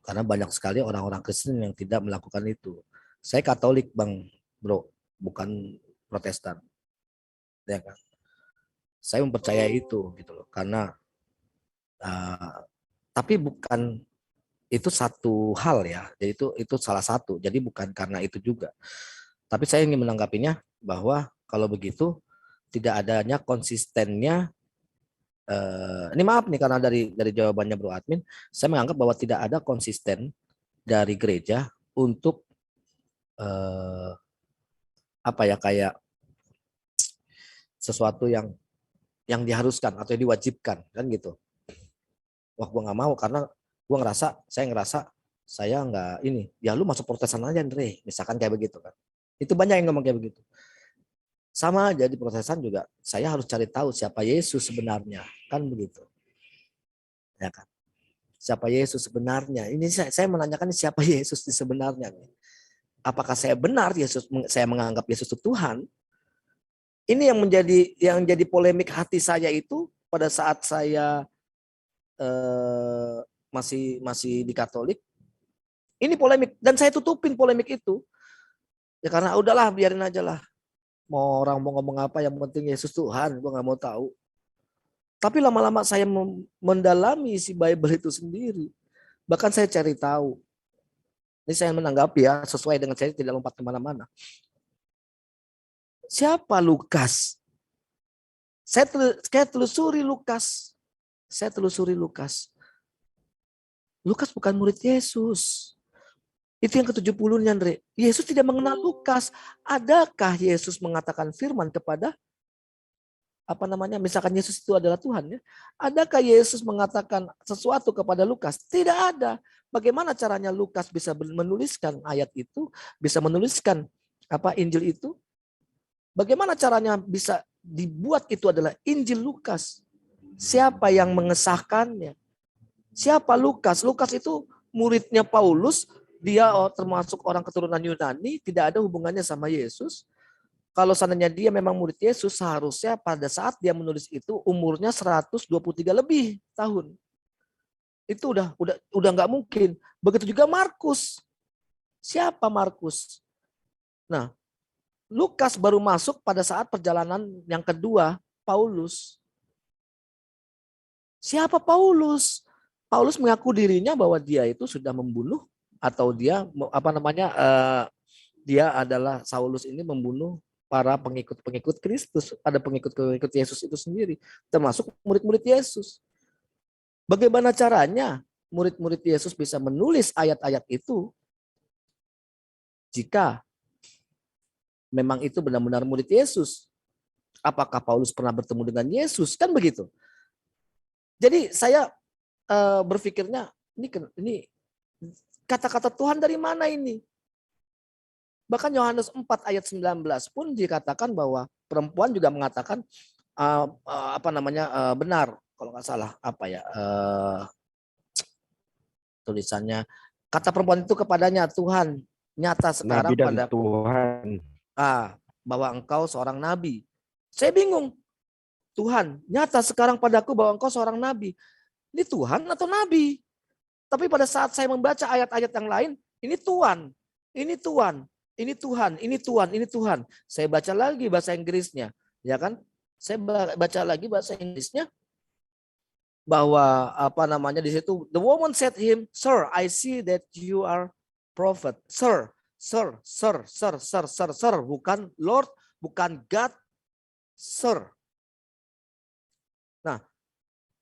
Karena banyak sekali orang-orang Kristen yang tidak melakukan itu. Saya Katolik Bang Bro, bukan Protestan. Ya kan? Saya mempercayai itu gitu loh. Karena tapi bukan itu satu hal ya. Jadi itu salah satu. Jadi bukan karena itu juga. Tapi saya ingin menanggapinya bahwa kalau begitu tidak adanya konsistennya. Ini maaf nih karena dari jawabannya Bro Admin, saya menganggap bahwa tidak ada konsisten dari gereja untuk kayak sesuatu yang diharuskan atau yang diwajibkan kan gitu. Wah gue nggak mau karena saya ngerasa saya nggak ini. Ya lu masuk Protestan aja Andre, misalkan kayak begitu kan. Itu banyak yang ngomong kayak begitu. Sama aja di Protestan juga, saya harus cari tahu siapa Yesus sebenarnya, kan begitu. Ya kan? Siapa Yesus sebenarnya? Ini saya menanyakan siapa Yesus sebenarnya. Apakah saya benar saya menganggap Yesus itu Tuhan? Ini yang jadi polemik hati saya itu pada saat saya masih di Katolik. Ini polemik dan saya tutupin polemik itu. Ya karena udahlah biarin aja lah. Mau orang mau ngomong apa yang penting Yesus Tuhan, gue nggak mau tahu. Tapi lama-lama saya mendalami si Bible itu sendiri. Bahkan saya cari tahu. Ini saya menanggapi ya, sesuai dengan saya tidak lompat kemana-mana. Siapa Lukas? Saya telusuri Lukas. Lukas bukan murid Yesus. Itu yang ke-70-nya, Andre. Yesus tidak mengenal Lukas. Adakah Yesus mengatakan firman kepada misalkan Yesus itu adalah Tuhan ya. Adakah Yesus mengatakan sesuatu kepada Lukas? Tidak ada. Bagaimana caranya Lukas bisa menuliskan ayat itu, bisa menuliskan Injil itu? Bagaimana caranya bisa dibuat itu adalah Injil Lukas? Siapa yang mengesahkannya? Siapa Lukas? Lukas itu muridnya Paulus, dia termasuk orang keturunan Yunani, tidak ada hubungannya sama Yesus. Kalau seandainya dia memang murid Yesus, seharusnya pada saat dia menulis itu umurnya 123 lebih tahun. Itu udah nggak mungkin. Begitu juga Markus. Siapa Markus? Nah, Lukas baru masuk pada saat perjalanan yang kedua Paulus. Siapa Paulus? Paulus mengaku dirinya bahwa dia itu sudah membunuh atau dia dia adalah Saulus ini membunuh para pengikut-pengikut Kristus, ada pengikut-pengikut Yesus itu sendiri, termasuk murid-murid Yesus. Bagaimana caranya murid-murid Yesus bisa menulis ayat-ayat itu jika memang itu benar-benar murid Yesus? Apakah Paulus pernah bertemu dengan Yesus? Kan begitu. Jadi saya berpikirnya ini kata-kata Tuhan dari mana ini? Bahkan Yohanes 4 ayat 19 pun dikatakan bahwa perempuan juga mengatakan benar, kalau nggak salah tulisannya, kata perempuan itu kepadanya, Tuhan nyata sekarang Nabi dan pada Tuhan. bahwa engkau seorang nabi. Saya bingung. Tuhan nyata sekarang padaku bahwa engkau seorang nabi. Ini Tuhan atau nabi? Tapi pada saat saya membaca ayat-ayat yang lain, ini Tuhan, ini Tuhan. Ini Tuhan, ini Tuhan, ini Tuhan. Saya baca lagi bahasa Inggrisnya, ya kan? Saya baca lagi bahasa Inggrisnya bahwa di situ the woman said him, "Sir, I see that you are prophet." Sir, sir, sir, sir, sir, sir, sir, bukan Lord, bukan God, sir. Nah,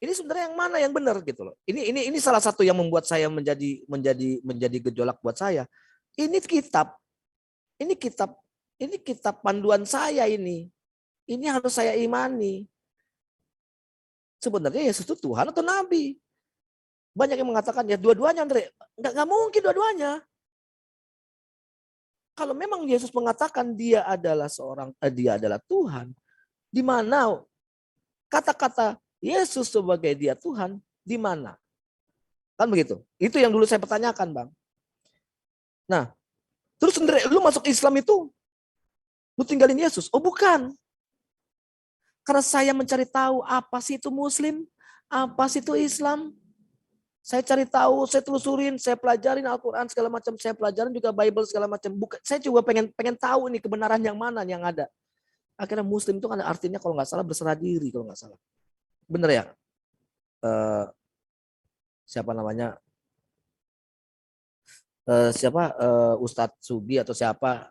ini sebenarnya yang mana yang benar gitu loh. Ini salah satu yang membuat saya menjadi gejolak buat saya. Ini kitab panduan saya ini. Ini harus saya imani. Sebenarnya Yesus itu Tuhan atau nabi? Banyak yang mengatakan ya dua-duanya, Andre. Enggak mungkin dua-duanya. Kalau memang Yesus mengatakan dia adalah Tuhan, di mana kata-kata Yesus sebagai dia Tuhan, di mana? Kan begitu. Itu yang dulu saya pertanyakan, Bang. Nah, terus Andre, lu masuk Islam itu lu tinggalin Yesus? Oh bukan. Karena saya mencari tahu apa sih itu Muslim, apa sih itu Islam. Saya cari tahu, saya telusurin, saya pelajarin Al-Quran segala macam, saya pelajarin juga Bible segala macam. Saya juga pengen tahu nih kebenaran yang mana yang ada. Akhirnya Muslim itu kan artinya kalau nggak salah berserah diri, kalau nggak salah. Bener ya? Ustadz Subi atau siapa?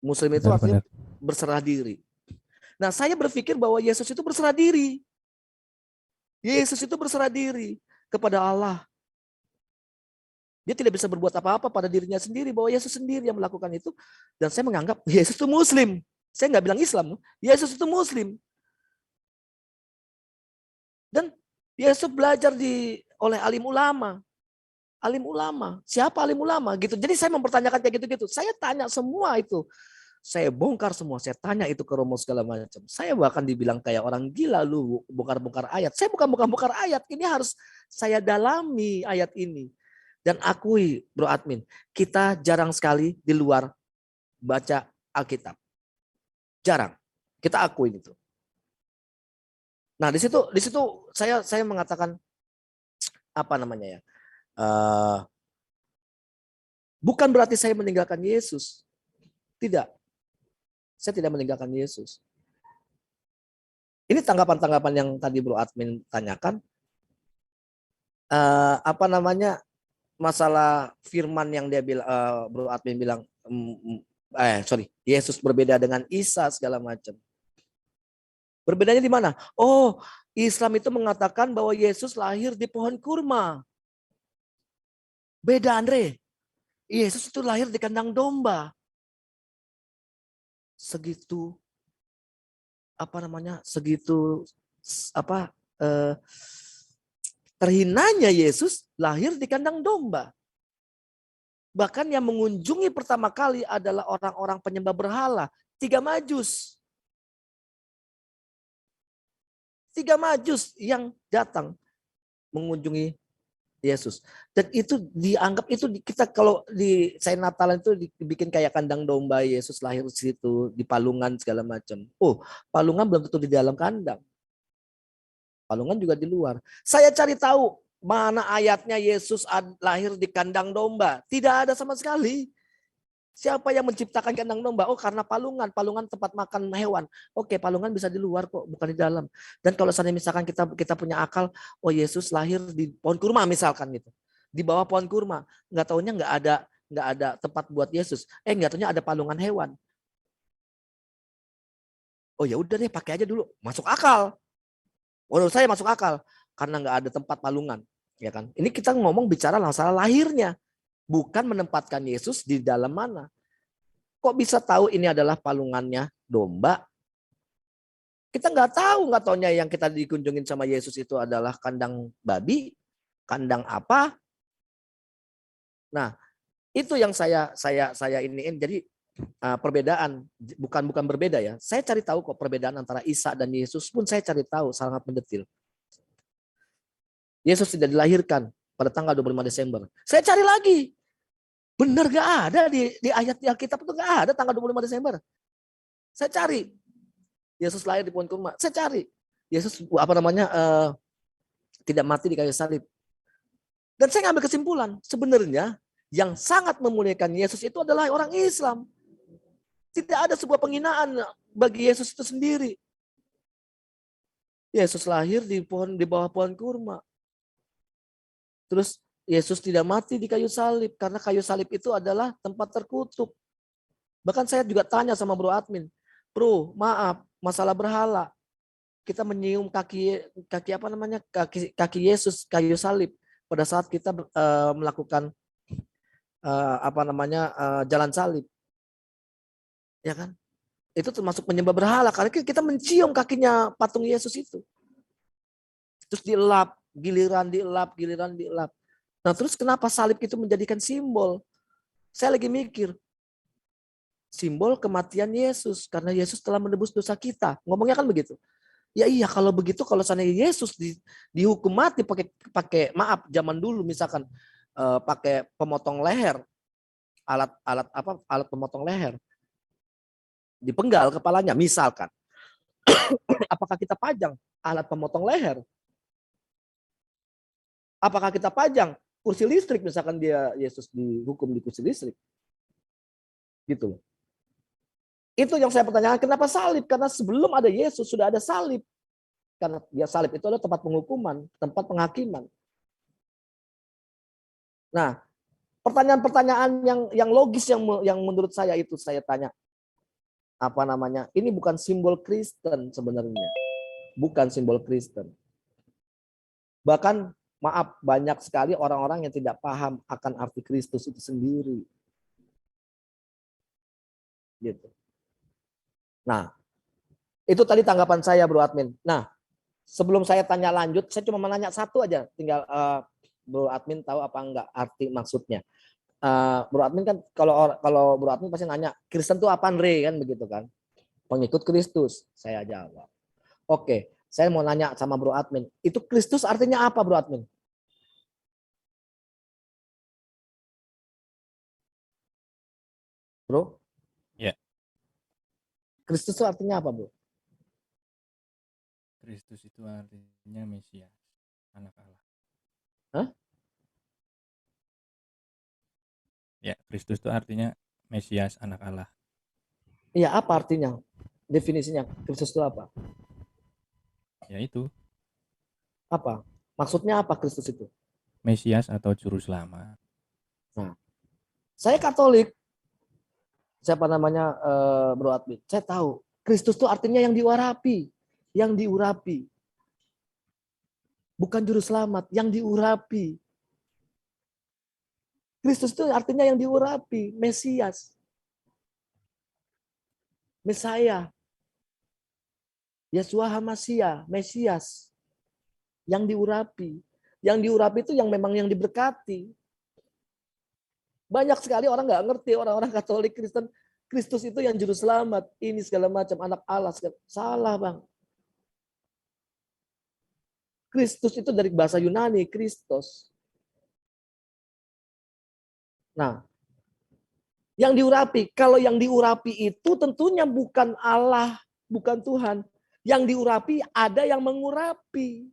Muslim itu artinya berserah diri. Nah, saya berpikir bahwa Yesus itu berserah diri. Yesus itu berserah diri kepada Allah. Dia tidak bisa berbuat apa-apa pada dirinya sendiri, bahwa Yesus sendiri yang melakukan itu. Dan saya menganggap Yesus itu Muslim. Saya nggak bilang Islam. Yesus itu Muslim. Dan Yesus belajar oleh alim ulama. Alim ulama. Siapa alim ulama? Gitu. Jadi saya mempertanyakan kayak gitu-gitu. Saya tanya semua itu. Saya bongkar semua, saya tanya itu ke Romo segala macam. Saya bahkan dibilang kayak orang gila, lu bongkar-bongkar ayat. Saya bukan bongkar ayat, ini harus saya dalami ayat ini. Dan akui, Bro Admin, kita jarang sekali di luar baca Alkitab. Jarang. Kita akui itu. Nah, di situ saya mengatakan bukan berarti saya meninggalkan Yesus. Tidak. Saya tidak meninggalkan Yesus. Ini tanggapan-tanggapan yang tadi Bro Admin tanyakan. Masalah firman yang dia bilang, Bro Admin bilang, Yesus berbeda dengan Isa segala macam. Berbedanya di mana? Oh, Islam itu mengatakan bahwa Yesus lahir di pohon kurma. Beda, Andre. Yesus itu lahir di kandang domba. Segitu segitu eh, terhinanya Yesus lahir di kandang domba. Bahkan yang mengunjungi pertama kali adalah orang-orang penyembah berhala, 3 majus. 3 majus yang datang mengunjungi Yesus. Dan itu dianggap itu kita kalau di saya Natalan itu dibikin kayak kandang domba, Yesus lahir di situ, di palungan segala macam. Oh, palungan belum tentu di dalam kandang. Palungan juga di luar. Saya cari tahu mana ayatnya Yesus lahir di kandang domba. Tidak ada sama sekali. Siapa yang menciptakan kandang domba? Oh, karena palungan. Palungan tempat makan hewan. Oke, palungan bisa di luar kok, bukan di dalam. Dan kalau seandainya misalkan kita punya akal, oh Yesus lahir di pohon kurma misalkan gitu. Di bawah pohon kurma. Nggak taunya nggak ada tempat buat Yesus. Nggak taunya ada palungan hewan. Oh ya udah deh, pakai aja dulu. Masuk akal. Menurut saya masuk akal karena nggak ada tempat palungan, ya kan? Ini kita ngomong bicara masalah lahirnya, bukan menempatkan Yesus di dalam mana. Kok bisa tahu ini adalah palungannya domba? Kita nggak taunya yang kita dikunjungin sama Yesus itu adalah kandang babi, kandang apa? Nah, itu yang saya iniin. Jadi perbedaan bukan berbeda ya. Saya cari tahu kok perbedaan antara Isa dan Yesus pun saya cari tahu sangat mendetil. Yesus tidak dilahirkan pada tanggal 25 Desember. Saya cari lagi. Benar gak ada di ayat di Alkitab itu gak ada tanggal 25 Desember. Saya cari. Yesus lahir di pohon kurma. Saya cari. Yesus tidak mati di kayu salib. Dan saya ngambil kesimpulan. Sebenarnya yang sangat memuliakan Yesus itu adalah orang Islam. Tidak ada sebuah penghinaan bagi Yesus itu sendiri. Yesus lahir di bawah pohon kurma. Terus Yesus tidak mati di kayu salib karena kayu salib itu adalah tempat terkutuk. Bahkan saya juga tanya sama Bro Admin, Bro, maaf, masalah berhala. Kita menyium kaki Yesus kayu salib pada saat kita melakukan jalan salib. Ya kan? Itu termasuk menyembah berhala karena kita mencium kakinya patung Yesus itu. Terus dielap, giliran dielap. Nah, terus kenapa salib itu menjadikan simbol? Saya lagi mikir. Simbol kematian Yesus karena Yesus telah menebus dosa kita. Ngomongnya kan begitu. Ya iya, kalau begitu kalau seandainya Yesus dihukum mati pakai maaf zaman dulu misalkan pakai pemotong leher, alat pemotong leher. Dipenggal kepalanya misalkan. Apakah kita pajang alat pemotong leher? Apakah kita pajang kursi listrik misalkan Yesus dihukum di kursi listrik? Gitu loh. Itu yang saya pertanyakan, kenapa salib? Karena sebelum ada Yesus sudah ada salib. Karena salib itu adalah tempat penghukuman, tempat penghakiman. Nah, pertanyaan-pertanyaan yang logis yang menurut saya itu saya tanya. Ini bukan simbol Kristen sebenarnya. Bukan simbol Kristen. Bahkan maaf, banyak sekali orang-orang yang tidak paham akan arti Kristus itu sendiri. Gitu. Nah, itu tadi tanggapan saya, Bro Admin. Nah, sebelum saya tanya lanjut, saya cuma menanya satu aja. Tinggal Bro Admin tahu apa enggak arti maksudnya. Bro Admin kan kalau Bro Admin pasti nanya, Kristen itu apa, Andre? Kan begitu kan. Pengikut Kristus, saya jawab. Oke, saya mau nanya sama Bro Admin. Itu Kristus artinya apa, Bro Admin? Bro? Ya. Kristus itu artinya apa, Bro? Kristus itu artinya Mesias, anak Allah. Hah? Ya, Kristus itu artinya Mesias, anak Allah. Iya, apa artinya? Definisinya Kristus itu apa? Ya itu. Apa? Maksudnya apa Kristus itu? Mesias atau juru selamat. Nah, saya Katolik. Siapa namanya Bro Admin? Saya tahu. Kristus itu artinya yang diurapi. Yang diurapi. Bukan juru selamat, yang diurapi. Kristus itu artinya yang diurapi, Mesias. Mesaya. Yeshua HaMashiach, Mesias yang diurapi. Yang diurapi itu yang memang yang diberkati. Banyak sekali orang nggak ngerti, orang-orang Katolik Kristen, Kristus itu yang juru selamat, ini segala macam, anak Allah. Salah, Bang. Kristus itu dari bahasa Yunani, Kristos. Nah, yang diurapi, kalau yang diurapi itu tentunya bukan Allah, bukan Tuhan. Yang diurapi ada yang mengurapi.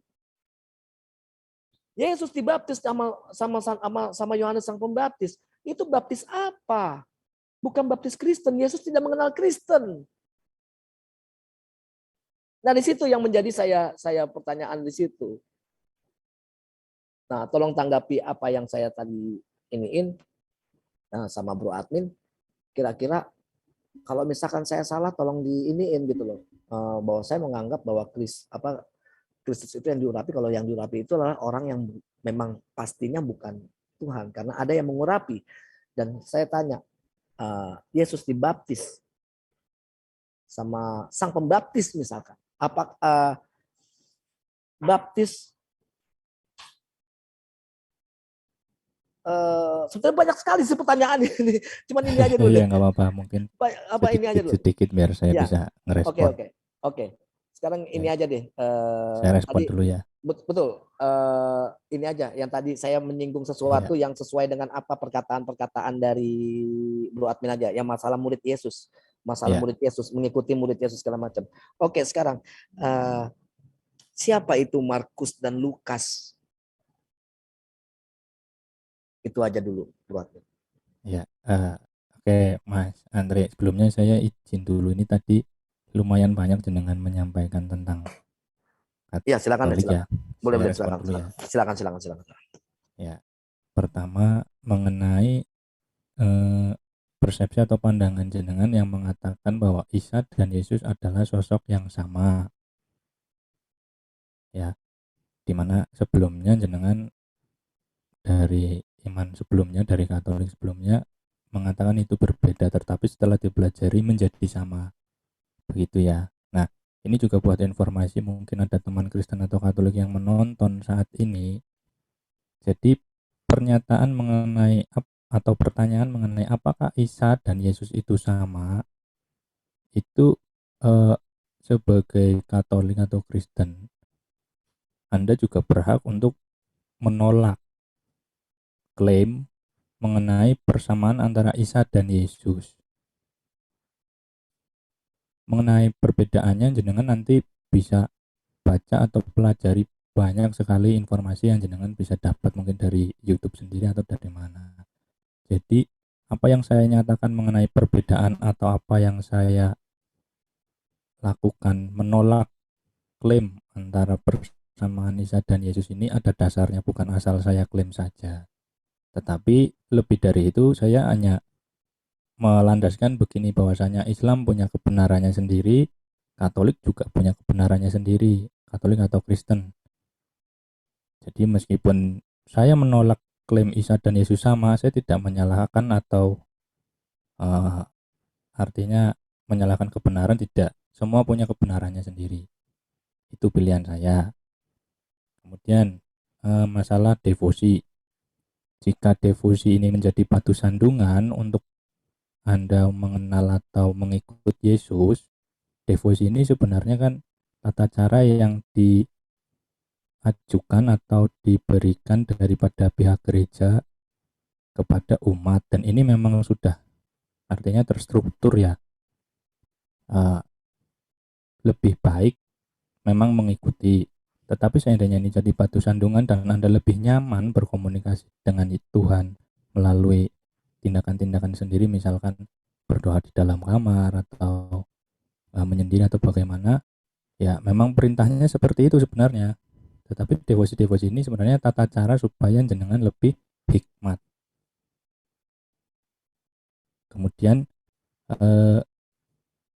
Yesus dibaptis sama Yohanes Sang Pembaptis. Itu baptis apa? Bukan baptis Kristen. Yesus tidak mengenal Kristen. Nah, di situ yang menjadi saya pertanyaan di situ. Nah, tolong tanggapi apa yang saya tadi iniin. Nah, sama Bro Admin, kira-kira kalau misalkan saya salah tolong diiniin gitu loh. Bahwa saya menganggap bahwa Kristus itu yang diurapi, kalau yang diurapi itu adalah orang yang memang pastinya bukan Tuhan, karena ada yang mengurapi. Dan saya tanya, Yesus dibaptis sama Sang Pembaptis misalkan, apa baptis sebenarnya banyak sekali sih pertanyaan ini. Cuman ini aja dulu Iya, deh. nggak apa-apa. Mungkin Apa ini aja dulu. sedikit biar saya Ya. bisa ngerespon. Oke. Sekarang ini Ya, aja deh. saya respon Tadi dulu ya. betul. Ini aja yang tadi saya menyinggung sesuatu yang sesuai dengan apa perkataan-perkataan dari Bro Admin aja. Yang masalah murid Yesus, Ya. murid Yesus, mengikuti murid Yesus segala macam. Oke, sekarang siapa itu Markus dan Lukas? Itu aja dulu, Bro Admin. Ya, oke Mas Andre, sebelumnya saya izin dulu, ini tadi lumayan banyak jenengan menyampaikan tentang Iya, silakan Katolik silakan. ya. Boleh, Saya boleh, respon dulu ya. silakan. Ya, pertama mengenai persepsi atau pandangan jenengan yang mengatakan bahwa Isa dan Yesus adalah sosok yang sama. Ya, dimana sebelumnya jenengan dari iman sebelumnya, dari Katolik sebelumnya mengatakan itu berbeda, tetapi setelah dipelajari menjadi sama. Begitu ya. Nah, ini juga buat informasi, mungkin ada teman Kristen atau Katolik yang menonton saat ini. Jadi pernyataan mengenai atau pertanyaan mengenai apakah Isa dan Yesus itu sama, itu sebagai Katolik atau Kristen, Anda juga berhak untuk menolak klaim mengenai persamaan antara Isa dan Yesus. Mengenai perbedaannya, jenengan nanti bisa baca atau pelajari banyak sekali informasi yang jenengan bisa dapat mungkin dari YouTube sendiri atau dari mana. Jadi apa yang saya nyatakan mengenai perbedaan atau apa yang saya lakukan menolak klaim antara persamaan Isa dan Yesus ini ada dasarnya, bukan asal saya klaim saja. Tetapi lebih dari itu, saya hanya melandaskan begini, bahwasanya Islam punya kebenarannya sendiri, Katolik juga punya kebenarannya sendiri, Katolik atau Kristen. Jadi meskipun saya menolak klaim Isa dan Yesus sama, saya tidak menyalahkan atau artinya menyalahkan kebenaran, tidak. Semua punya kebenarannya sendiri. Itu pilihan saya. Kemudian masalah devosi. Jika devosi ini menjadi batu sandungan untuk Anda mengenal atau mengikut Yesus, devosi ini sebenarnya kan tata cara yang diajukan atau diberikan daripada pihak gereja kepada umat, dan ini memang sudah artinya terstruktur ya. Lebih baik memang mengikuti, tetapi seandainya ini jadi batu sandungan dan Anda lebih nyaman berkomunikasi dengan Tuhan melalui tindakan-tindakan sendiri, misalkan berdoa di dalam kamar atau menyendiri atau bagaimana, ya memang perintahnya seperti itu sebenarnya. Tetapi devosi-devosi ini sebenarnya tata cara supaya jenengan lebih hikmat. Kemudian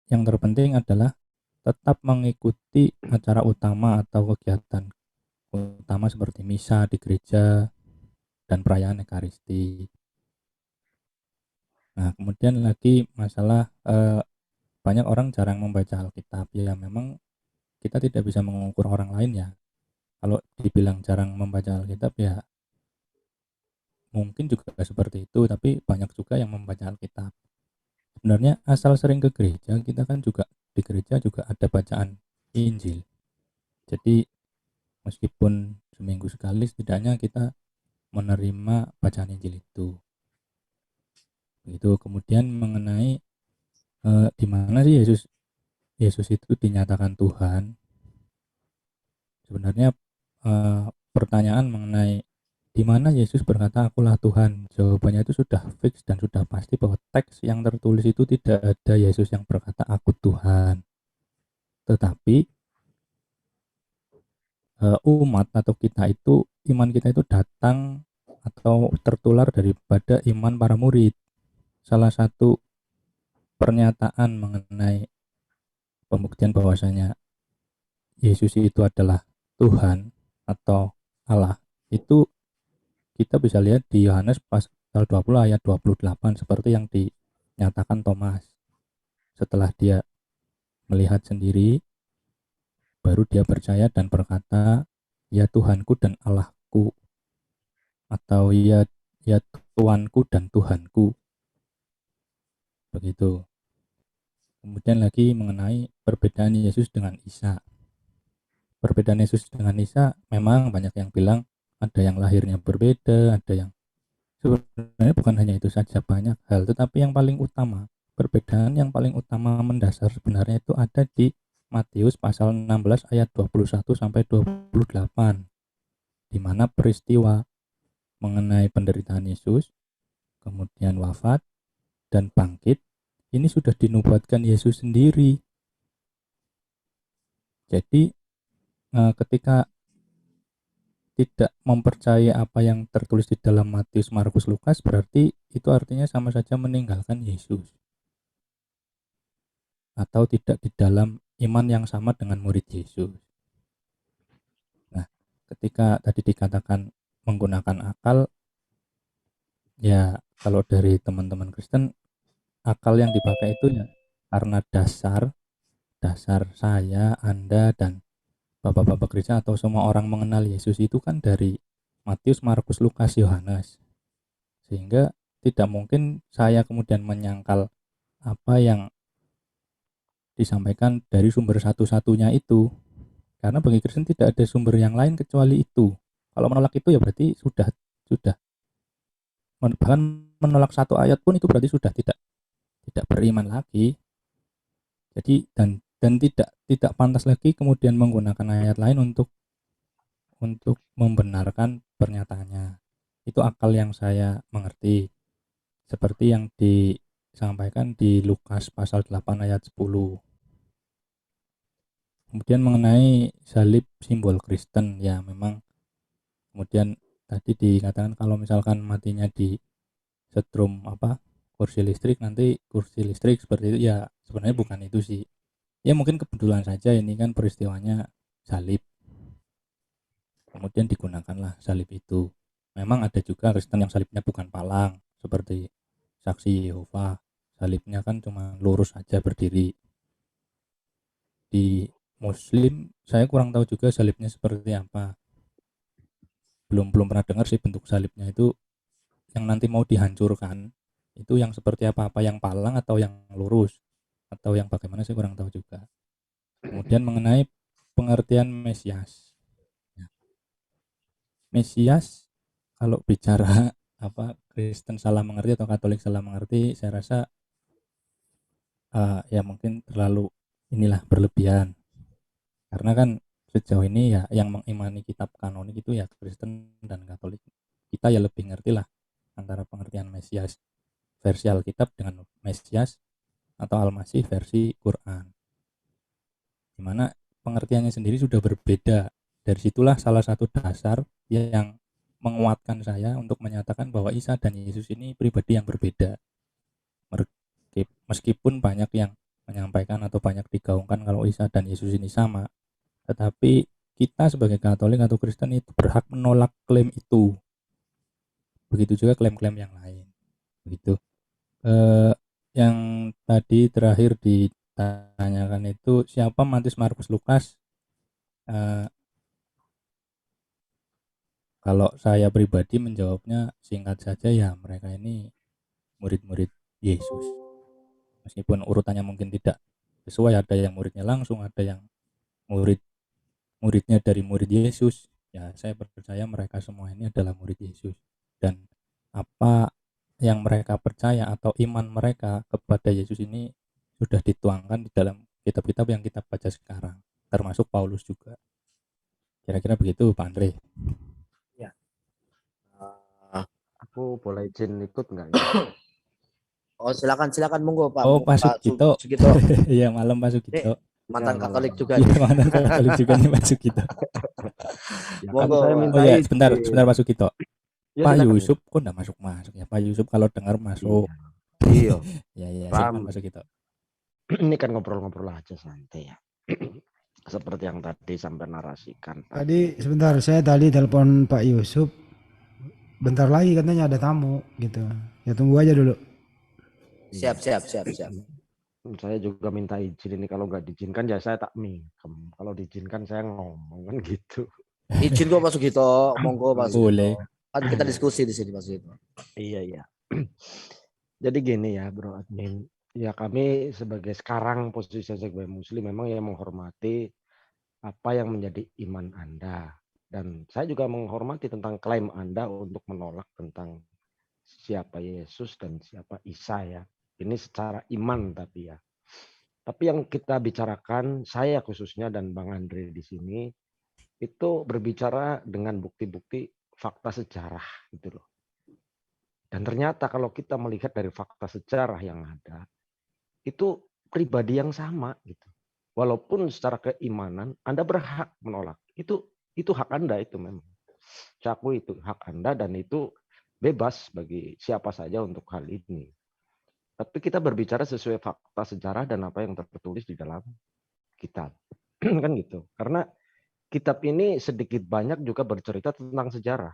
yang terpenting adalah tetap mengikuti acara utama atau kegiatan utama seperti misa di gereja dan perayaan Ekaristi. Nah, kemudian lagi masalah banyak orang jarang membaca Alkitab. Ya memang kita tidak bisa mengukur orang lain ya. Kalau dibilang jarang membaca Alkitab ya mungkin juga seperti itu, tapi banyak juga yang membaca Alkitab. Sebenarnya asal sering ke gereja, kita kan juga di gereja juga ada bacaan Injil. Jadi meskipun seminggu sekali setidaknya kita menerima bacaan Injil itu. Begitu. Kemudian mengenai di mana sih Yesus itu dinyatakan Tuhan. Sebenarnya pertanyaan mengenai di mana Yesus berkata akulah Tuhan, jawabannya itu sudah fix dan sudah pasti bahwa teks yang tertulis itu tidak ada Yesus yang berkata aku Tuhan. Tetapi umat atau kita itu, iman kita itu datang atau tertular daripada iman para murid. Salah satu pernyataan mengenai pembuktian bahwasanya Yesus itu adalah Tuhan atau Allah itu kita bisa lihat di Yohanes pasal 20 ayat 28 seperti yang dinyatakan Thomas. Setelah dia melihat sendiri, baru dia percaya dan berkata, ya Tuhanku dan Allahku, atau ya Tuanku dan Tuhanku. Begitu. Kemudian lagi mengenai perbedaan Yesus dengan Isa. Perbedaan Yesus dengan Isa memang banyak yang bilang ada yang lahirnya berbeda, ada yang sebenarnya bukan hanya itu saja, banyak hal, tetapi yang paling utama, perbedaan yang paling utama mendasar sebenarnya itu ada di Matius pasal 16 ayat 21 sampai 28, di mana peristiwa mengenai penderitaan Yesus, kemudian wafat dan bangkit, ini sudah dinubuatkan Yesus sendiri. Jadi ketika tidak mempercayai apa yang tertulis di dalam Matius, Markus, Lukas, berarti itu artinya sama saja meninggalkan Yesus atau tidak di dalam iman yang sama dengan murid Yesus. Nah, ketika tadi dikatakan menggunakan akal, ya kalau dari teman-teman Kristen, akal yang dipakai itu ya karena dasar saya, Anda, dan Bapak-bapak gereja atau semua orang mengenal Yesus itu kan dari Matius, Markus, Lukas, Yohanes. Sehingga tidak mungkin saya kemudian menyangkal apa yang disampaikan dari sumber satu-satunya itu. Karena bagi Kristen tidak ada sumber yang lain kecuali itu. Kalau menolak itu ya berarti sudah bahkan menolak satu ayat pun itu berarti sudah tidak beriman lagi. Jadi dan tidak pantas lagi kemudian menggunakan ayat lain untuk membenarkan pernyataannya. Itu akal yang saya mengerti. Seperti yang disampaikan di Lukas pasal 8 ayat 10. Kemudian mengenai salib simbol Kristen, ya memang kemudian tadi dikatakan kalau misalkan matinya di setrum kursi listrik, nanti kursi listrik seperti itu, ya sebenarnya bukan itu sih. Ya mungkin kebetulan saja ini kan peristiwanya salib. Kemudian digunakanlah salib itu. Memang ada juga Kristen yang salibnya bukan palang, seperti saksi Yehova. Salibnya kan cuma lurus saja berdiri. Di Muslim saya kurang tahu juga salibnya seperti apa. Belum pernah dengar sih bentuk salibnya itu yang nanti mau dihancurkan. Itu yang seperti apa yang palang atau yang lurus atau yang bagaimana saya kurang tahu juga. Kemudian mengenai pengertian Mesias. Mesias kalau bicara Kristen salah mengerti atau Katolik salah mengerti, saya rasa ya mungkin terlalu berlebihan. Karena kan sejauh ini ya yang mengimani kitab kanonik itu ya Kristen dan Katolik. Kita ya lebih ngerti lah antara pengertian Mesias versi Alkitab dengan Mesias atau Al-Masih versi Quran. Dimana pengertiannya sendiri sudah berbeda. Dari situlah salah satu dasar yang menguatkan saya untuk menyatakan bahwa Isa dan Yesus ini pribadi yang berbeda. Meskipun banyak yang menyampaikan atau banyak digaungkan kalau Isa dan Yesus ini sama, tetapi kita sebagai Katolik atau Kristen itu berhak menolak klaim itu. Begitu juga klaim-klaim yang lain. Begitu. Yang tadi terakhir ditanyakan itu siapa Matius, Markus, Lukas Eh, Kalau saya pribadi menjawabnya singkat saja ya, mereka ini murid-murid Yesus. Meskipun urutannya mungkin tidak sesuai, ada yang muridnya langsung, ada yang muridnya dari murid Yesus. Ya, saya percaya mereka semua ini adalah murid Yesus. Dan apa yang mereka percaya atau iman mereka kepada Yesus ini sudah dituangkan di dalam kitab-kitab yang kita baca sekarang, termasuk Paulus juga. Kira-kira begitu, Pak Andre. Ya. Aku boleh izin ikut nggak ya? Oh, silakan monggo Pak. Oh, Pak Pak Sugito. Sugito. Iya, malam Pak Ini Sugito. mantan Ya, Katolik malam. juga Iya, nih. mantan Katolik juga nih Pak Sugito. Ya kan Monggo, saya Pak. minta Oh ya, izin. sebentar Pak Sugito. Ya Pak silakan. Yusuf kok enggak masuk-masuk ya? Pak Yusuf kalau dengar masuk. Iya. Ya, ya, Paham. silakan Pak Sugito. Ini kan ngobrol-ngobrol aja santai ya. Seperti yang tadi sampai narasikan. Tadi sebentar, saya tadi telepon Pak Yusuf. Bentar lagi katanya ada tamu gitu. Ya tunggu aja dulu. Siap. Saya juga minta izin ini, kalau nggak diizinkan ya saya tak minjem. Kalau diizinkan saya ngomong kan gitu. Izin kok Pak Sugito, monggo Pak Sugito. Boleh. Kan kita diskusi di sini Pak Sugito. Iya. Jadi gini ya Bro Admin. Ya kami sekarang posisi saya sebagai muslim memang yang menghormati apa yang menjadi iman Anda. Dan saya juga menghormati tentang klaim Anda untuk menolak tentang siapa Yesus dan siapa Isa ya. Ini secara iman tapi ya. Tapi yang kita bicarakan, saya khususnya dan Bang Andre di sini, itu berbicara dengan bukti-bukti fakta sejarah gitu loh. Dan ternyata kalau kita melihat dari fakta sejarah yang ada, itu pribadi yang sama gitu. Walaupun secara keimanan Anda berhak menolak. Itu hak Anda itu memang. Caku itu hak Anda dan itu bebas bagi siapa saja untuk hal ini. Tapi kita berbicara sesuai fakta sejarah dan apa yang tertulis di dalam kitab. Kan gitu. Karena kitab ini sedikit banyak juga bercerita tentang sejarah.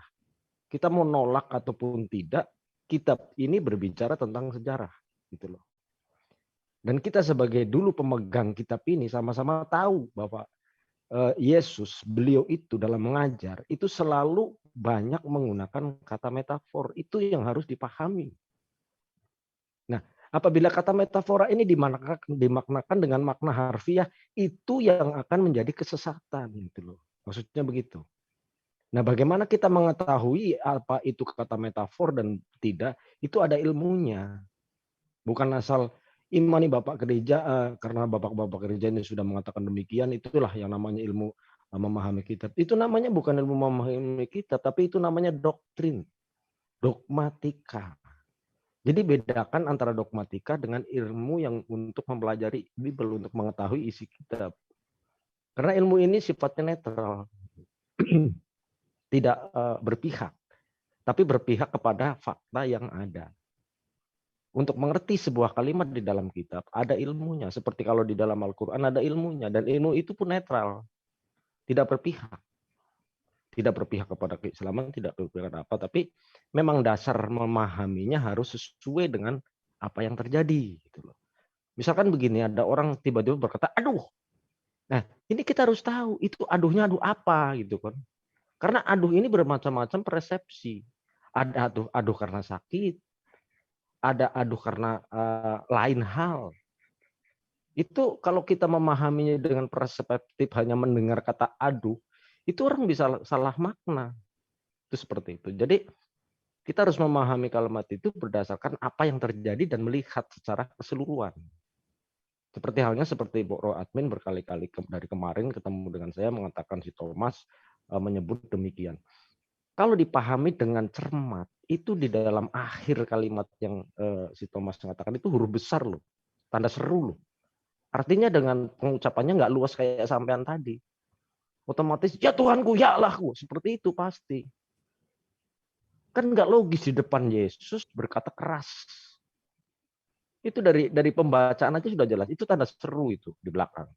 Kita mau nolak ataupun tidak, kitab ini berbicara tentang sejarah gitu loh. Dan kita sebagai dulu pemegang kitab ini sama-sama tahu bahwa Yesus, beliau itu dalam mengajar itu selalu banyak menggunakan kata metafor. Itu yang harus dipahami. Nah, apabila kata metafora ini dimaknakan dengan makna harfiah, itu yang akan menjadi kesesatan gitu loh. Maksudnya begitu. Nah, bagaimana kita mengetahui apa itu kata metafor dan tidak? Itu ada ilmunya. Bukan asal imani Bapak gereja karena Bapak-bapak gereja ini sudah mengatakan demikian, itulah yang namanya ilmu memahami kitab. Itu namanya bukan ilmu memahami kitab, tapi itu namanya doktrin, dogmatika. Jadi bedakan antara dogmatika dengan ilmu yang untuk mempelajari Bible, untuk mengetahui isi kitab. Karena ilmu ini sifatnya netral. Tidak berpihak. Tapi berpihak kepada fakta yang ada. Untuk mengerti sebuah kalimat di dalam kitab, ada ilmunya. Seperti kalau di dalam Al-Quran ada ilmunya. Dan ilmu itu pun netral. Tidak berpihak. Tidak berpihak kepada keislaman, tidak berpihak apa. Tapi memang dasar memahaminya harus sesuai dengan apa yang terjadi gitu loh. Misalkan begini, ada orang tiba-tiba berkata, aduh. Nah, ini kita harus tahu itu aduhnya aduh apa gitu kan. Karena aduh ini bermacam-macam persepsi. Ada aduh karena sakit, ada aduh karena lain hal. Itu kalau kita memahaminya dengan perspektif hanya mendengar kata aduh, itu orang bisa salah makna. Itu seperti itu. Jadi kita harus memahami kalimat itu berdasarkan apa yang terjadi dan melihat secara keseluruhan. Seperti halnya seperti Bro Admin berkali-kali dari kemarin ketemu dengan saya mengatakan si Thomas menyebut demikian. Kalau dipahami dengan cermat, itu di dalam akhir kalimat yang si Thomas mengatakan itu huruf besar loh, tanda seru loh. Artinya dengan pengucapannya nggak luas kayak sampean tadi. Otomatis ya Tuhanku, ya Allahku, seperti itu pasti. Kan nggak logis di depan Yesus berkata keras. Itu dari pembacaan aja sudah jelas. Itu tanda seru itu di belakang.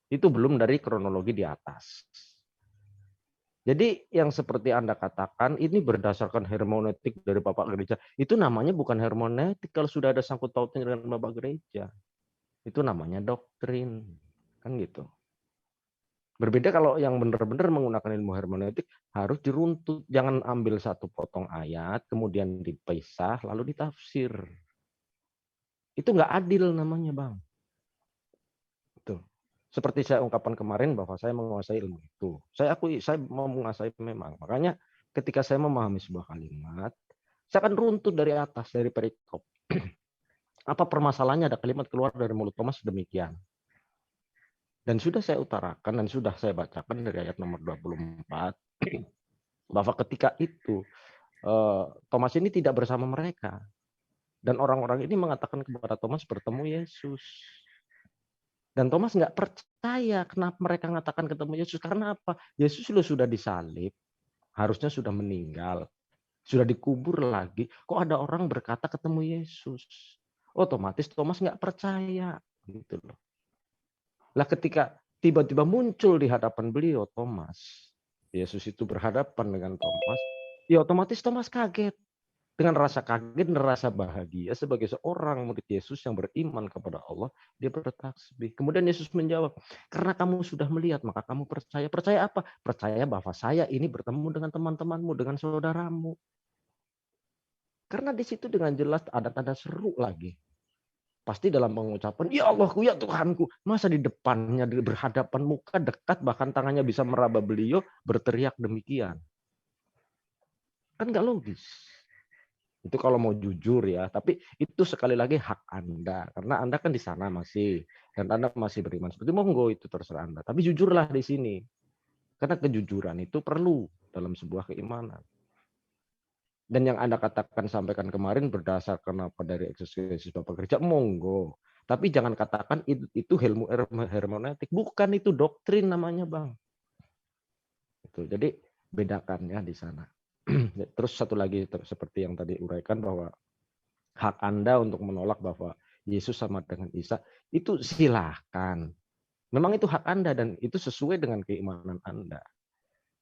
Itu belum dari kronologi di atas. Jadi yang seperti Anda katakan ini berdasarkan hermeneutik dari Bapak Gereja. Itu namanya bukan hermeneutik kalau sudah ada sangkut pautnya dengan Bapak Gereja. Itu namanya doktrin. Kan gitu. Berbeda kalau yang benar-benar menggunakan ilmu hermeneutik harus diruntut, jangan ambil satu potong ayat kemudian dipisah lalu ditafsir. Itu nggak adil namanya, Bang. Tuh. Seperti saya ungkapkan kemarin bahwa saya menguasai ilmu itu. Saya akui saya mau menguasai memang. Makanya ketika saya memahami sebuah kalimat, saya akan runtut dari atas, dari perikop. Apa permasalahannya ada kalimat keluar dari mulut Thomas demikian. Dan sudah saya utarakan dan sudah saya bacakan dari ayat nomor 24 bahwa ketika itu Thomas ini tidak bersama mereka dan orang-orang ini mengatakan kepada Thomas bertemu Yesus. Dan Thomas nggak percaya kenapa mereka mengatakan ketemu Yesus, karena apa? Yesus sudah disalib, harusnya sudah meninggal, sudah dikubur lagi. Kok ada orang berkata ketemu Yesus? Otomatis Thomas nggak percaya, gitu loh. Lah ketika tiba-tiba muncul di hadapan beliau Thomas, Yesus itu berhadapan dengan Thomas, ya otomatis Thomas kaget. Dengan rasa kaget dan rasa bahagia sebagai seorang murid Yesus yang beriman kepada Allah, dia bertasbih. Kemudian Yesus menjawab, karena kamu sudah melihat, maka kamu percaya. Percaya apa? Percaya bahwa saya ini bertemu dengan teman-temanmu, dengan saudaramu. Karena di situ dengan jelas ada tanda seru lagi. Pasti dalam pengucapan, ya Allahku, ya Tuhanku. Masa di depannya, berhadapan muka dekat, bahkan tangannya bisa meraba beliau, berteriak demikian. Kan nggak logis. Itu kalau mau jujur ya. Tapi itu sekali lagi hak Anda. Karena Anda kan di sana masih. Dan Anda masih beriman. Seperti monggo itu terserah Anda. Tapi jujurlah di sini. Karena kejujuran itu perlu dalam sebuah keimanan. Dan yang Anda katakan sampaikan kemarin berdasarkan apa dari eksegesis Bapak Gereja, monggo. Tapi jangan katakan itu ilmu hermeneutik. Bukan, itu doktrin namanya, Bang. Itu. Jadi bedakan ya di sana. Terus satu lagi seperti yang tadi uraikan bahwa hak Anda untuk menolak bahwa Yesus sama dengan Isa, itu silahkan. Memang itu hak Anda dan itu sesuai dengan keimanan Anda.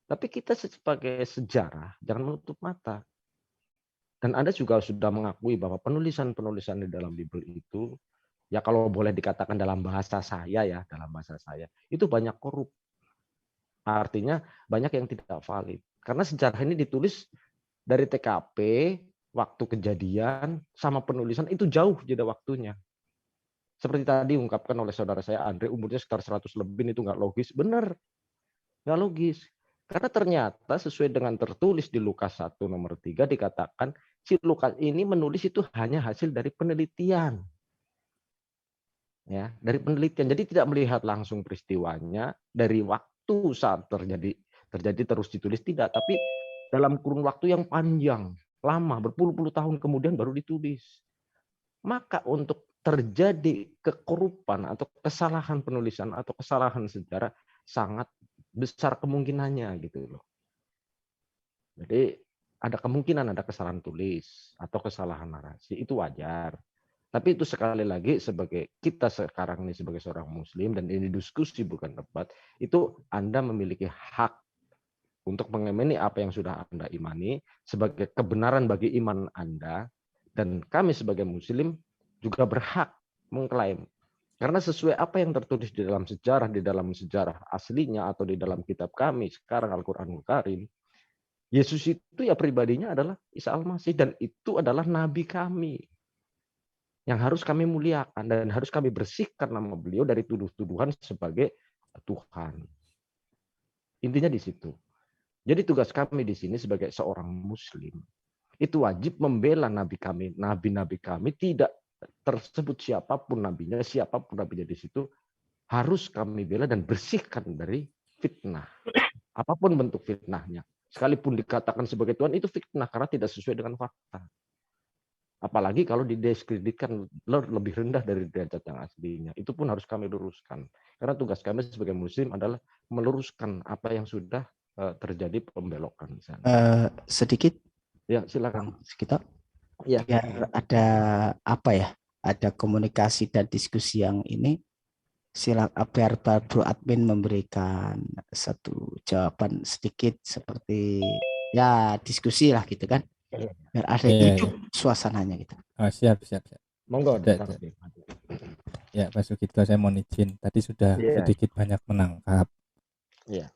Tapi kita sebagai sejarah jangan menutup mata. Dan Anda juga sudah mengakui bahwa penulisan-penulisan di dalam Bible itu, ya kalau boleh dikatakan dalam bahasa saya ya, itu banyak korup. Artinya banyak yang tidak valid. Karena sejarah ini ditulis dari TKP, waktu kejadian, sama penulisan itu jauh jeda waktunya. Seperti tadi ungkapkan oleh saudara saya Andre, umurnya sekitar 100 lebih, itu nggak logis. Benar, nggak logis. Karena ternyata sesuai dengan tertulis di Lukas 1 nomor 3 dikatakan si Lukas ini menulis itu hanya hasil dari penelitian. Ya, dari penelitian. Jadi tidak melihat langsung peristiwanya dari waktu saat terjadi terus ditulis, tidak, tapi dalam kurun waktu yang panjang, lama, berpuluh-puluh tahun kemudian baru ditulis. Maka untuk terjadi kekorupan atau kesalahan penulisan atau kesalahan sejarah sangat besar kemungkinannya gitu loh. Jadi ada kemungkinan ada kesalahan tulis atau kesalahan narasi, itu wajar. Tapi itu sekali lagi sebagai kita sekarang ini sebagai seorang muslim dan ini diskusi bukan debat, itu Anda memiliki hak untuk mengemeni apa yang sudah Anda imani sebagai kebenaran bagi iman Anda, dan kami sebagai muslim juga berhak mengklaim. Karena sesuai apa yang tertulis di dalam sejarah aslinya atau di dalam kitab kami sekarang Al-Qur'anul Karim, Yesus itu ya pribadinya adalah Isa Al-Masih dan itu adalah nabi kami. Yang harus kami muliakan dan harus kami bersihkan nama beliau dari tuduh-tuduhan sebagai Tuhan. Intinya di situ. Jadi tugas kami di sini sebagai seorang muslim itu wajib membela nabi kami, nabi-nabi kami, tidak tersebut siapapun nabinya di situ harus kami bela dan bersihkan dari fitnah. Apapun bentuk fitnahnya. Sekalipun dikatakan sebagai Tuhan itu fitnah karena tidak sesuai dengan fakta. Apalagi kalau didiskreditkan lebih rendah dari derajat yang aslinya. Itu pun harus kami luruskan. Karena tugas kami sebagai muslim adalah meluruskan apa yang sudah terjadi pembelokan di sana. Sedikit ya silakan sekitar ya, biar ada apa ya, ada komunikasi dan diskusi yang ini, biar Bro Admin memberikan satu jawaban sedikit seperti ya diskusi lah gitu kan, biar ada hidup suasananya gitu. Siap. Monggo. Ya Pak Sugito, saya mohon izin, tadi sudah sedikit banyak menangkap. Iya.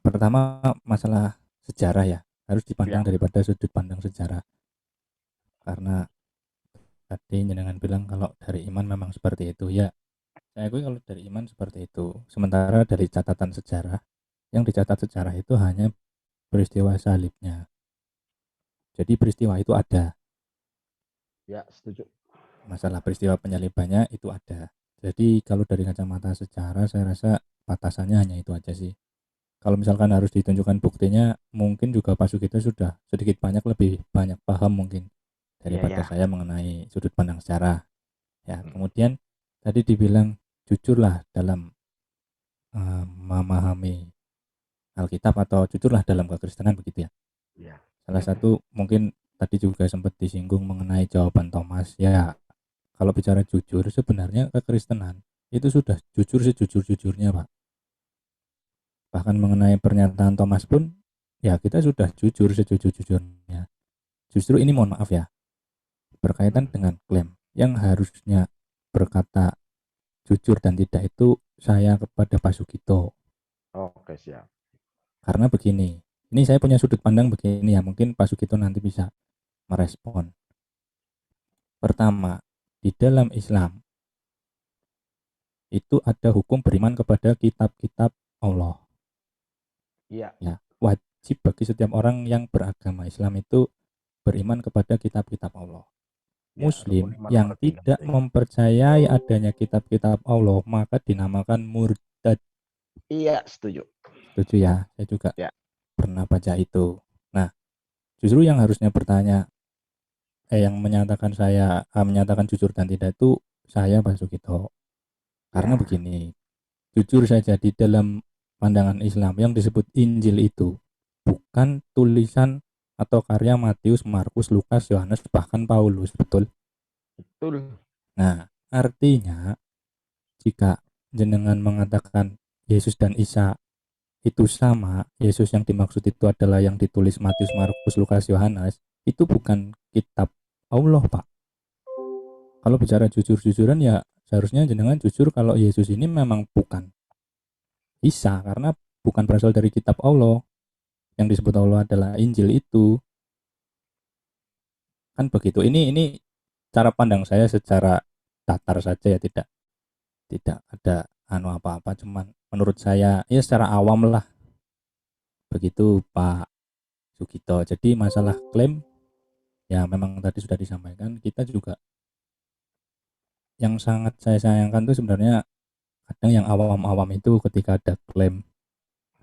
Pertama masalah sejarah ya, harus dipandang Ya. daripada sudut pandang sejarah. Karena tadi jenengan bilang kalau dari iman memang seperti itu ya. Saya akui kalau dari iman seperti itu. Sementara dari catatan sejarah, yang dicatat sejarah itu hanya peristiwa salibnya. Jadi peristiwa itu ada. Ya, setuju. Masalah peristiwa penyalibannya itu ada. Jadi kalau dari kacamata sejarah saya rasa batasannya hanya itu aja sih. Kalau misalkan harus ditunjukkan buktinya, mungkin juga Pak Sugito sudah sedikit banyak lebih banyak paham mungkin Iya, daripada ya. saya mengenai sudut pandang sejarah. Ya, Hmm. kemudian tadi dibilang jujurlah dalam memahami Alkitab atau jujurlah dalam kekristenan begitu ya. Iya. Salah satu mungkin tadi juga sempat disinggung mengenai jawaban Thomas. Ya, kalau bicara jujur sebenarnya kekristenan itu sudah jujur sejujur-jujurnya, Pak. Bahkan mengenai pernyataan Thomas pun ya kita sudah jujur sejujur-jujurnya. Justru ini mohon maaf ya, berkaitan dengan klaim yang harusnya berkata jujur dan tidak itu saya kepada Pak Sugito. Oke, siap. Karena begini, ini saya punya sudut pandang begini ya, mungkin Pak Sugito nanti bisa merespon. Pertama, di dalam Islam itu ada hukum beriman kepada kitab-kitab Allah. Iya. Ya, wajib bagi setiap orang yang beragama Islam itu beriman kepada kitab-kitab Allah. Ya, rukun Muslim iman yang nomor 3 tidak itu ya. mempercayai adanya kitab-kitab Allah maka dinamakan murtad. Iya, setuju. Setuju ya? Saya juga Ya. pernah baca itu. Nah, justru yang harusnya bertanya, yang menyatakan saya menyatakan jujur dan tidak itu saya Pak Sugito. Karena Ya. begini, jujur saja di dalam pandangan Islam yang disebut Injil itu bukan tulisan atau karya Matius, Markus, Lukas, Yohanes, bahkan Paulus, betul? Betul. Nah, artinya jika jenengan mengatakan Yesus dan Isa itu sama, Yesus yang dimaksud itu adalah yang ditulis Matius, Markus, Lukas, Yohanes, itu bukan kitab Allah, Pak. Kalau bicara jujur-jujuran ya seharusnya jenengan jujur kalau Yesus ini memang bukan Isa karena bukan berasal dari kitab Allah. Yang disebut Allah adalah Injil itu. Kan begitu. Ini cara pandang saya secara datar saja ya, tidak ada apa-apa, cuman menurut saya ya secara awam lah begitu Pak Sugito. Jadi masalah klaim ya memang tadi sudah disampaikan, kita juga yang sangat saya sayangkan tuh sebenarnya kadang yang awam-awam itu ketika ada klaim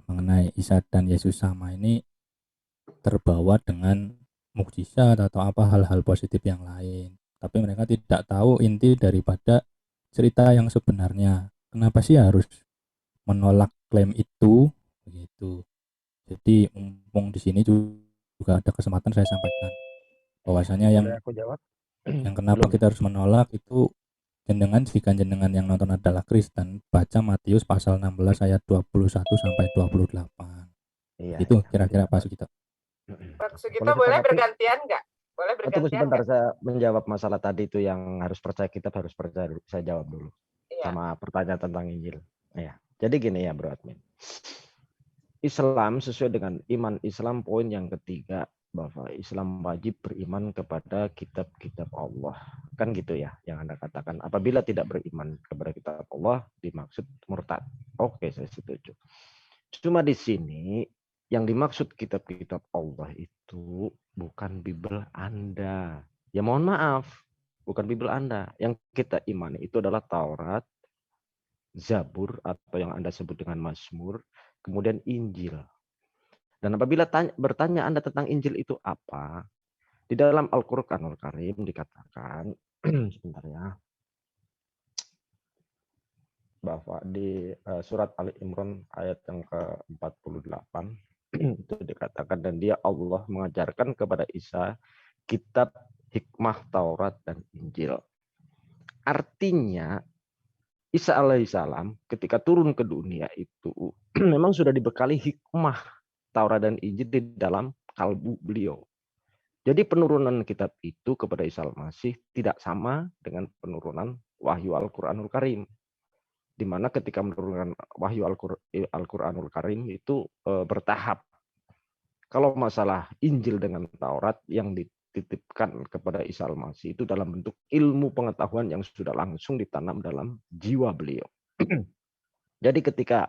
mengenai Isa dan Yesus sama ini terbawa dengan mukjizat atau apa hal-hal positif yang lain, tapi mereka tidak tahu inti daripada cerita yang sebenarnya. Kenapa sih harus menolak klaim itu begitu? Jadi mumpung di sini juga ada kesempatan saya sampaikan bahwasanya Boleh aku jawab? yang kenapa Belum ya? kita harus menolak itu jenengan jika jenengan yang nonton adalah Kristen baca Matius pasal 16 ayat 21 sampai 28. Iya, Itu iya. kira-kira Pak Sugito. Pak Sugito Boleh boleh ditanggapi? bergantian nggak? Boleh Tunggu bergantian sebentar, nggak? saya menjawab masalah tadi itu yang harus percaya kitab harus percaya dulu. Saya jawab dulu. Iya. Sama pertanyaan tentang Injil. Ya. Jadi gini ya, Bro Admin. Islam sesuai dengan iman Islam poin yang ketiga bahwa Islam wajib beriman kepada kitab-kitab Allah. Kan gitu ya yang Anda katakan. Apabila tidak beriman kepada kitab Allah dimaksud murtad. Oke, saya setuju. Cuma di sini yang dimaksud kitab-kitab Allah itu bukan Bible Anda. Ya mohon maaf, bukan Bible Anda. Yang kita imani itu adalah Taurat, Zabur atau yang Anda sebut dengan Mazmur, kemudian Injil. Dan apabila bertanya Anda tentang Injil itu apa, di dalam Al-Qur'anul Karim dikatakan, sebentar ya, bahwa di surat Ali Imran ayat yang ke-48 itu dikatakan, dan dia Allah mengajarkan kepada Isa kitab, hikmah, Taurat, dan Injil. Artinya Isa alaihissalam ketika turun ke dunia itu memang sudah dibekali hikmah Taurat dan Injil di dalam kalbu beliau. Jadi penurunan kitab itu kepada Isa al-Masih tidak sama dengan penurunan wahyu Al-Qur'anul Karim. di mana ketika menurunkan wahyu Al-Qur'anul Karim itu bertahap. Kalau masalah Injil dengan Taurat yang dititipkan kepada Isa Al-Masih itu dalam bentuk ilmu pengetahuan yang sudah langsung ditanam dalam jiwa beliau. Jadi ketika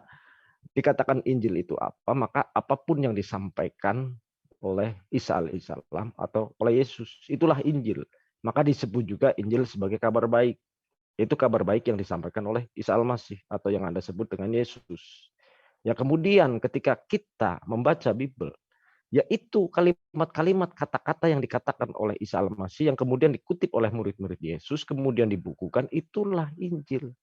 dikatakan Injil itu apa, maka apapun yang disampaikan oleh Isa alaihissalam atau oleh Yesus, itulah Injil. Maka disebut juga Injil sebagai kabar baik. Itu kabar baik yang disampaikan oleh Isa Al-Masih atau yang Anda sebut dengan Yesus. Ya kemudian ketika kita membaca Bible, yaitu kalimat-kalimat kata-kata yang dikatakan oleh Isa Al-Masih yang kemudian dikutip oleh murid-murid Yesus, kemudian dibukukan, itulah Injil.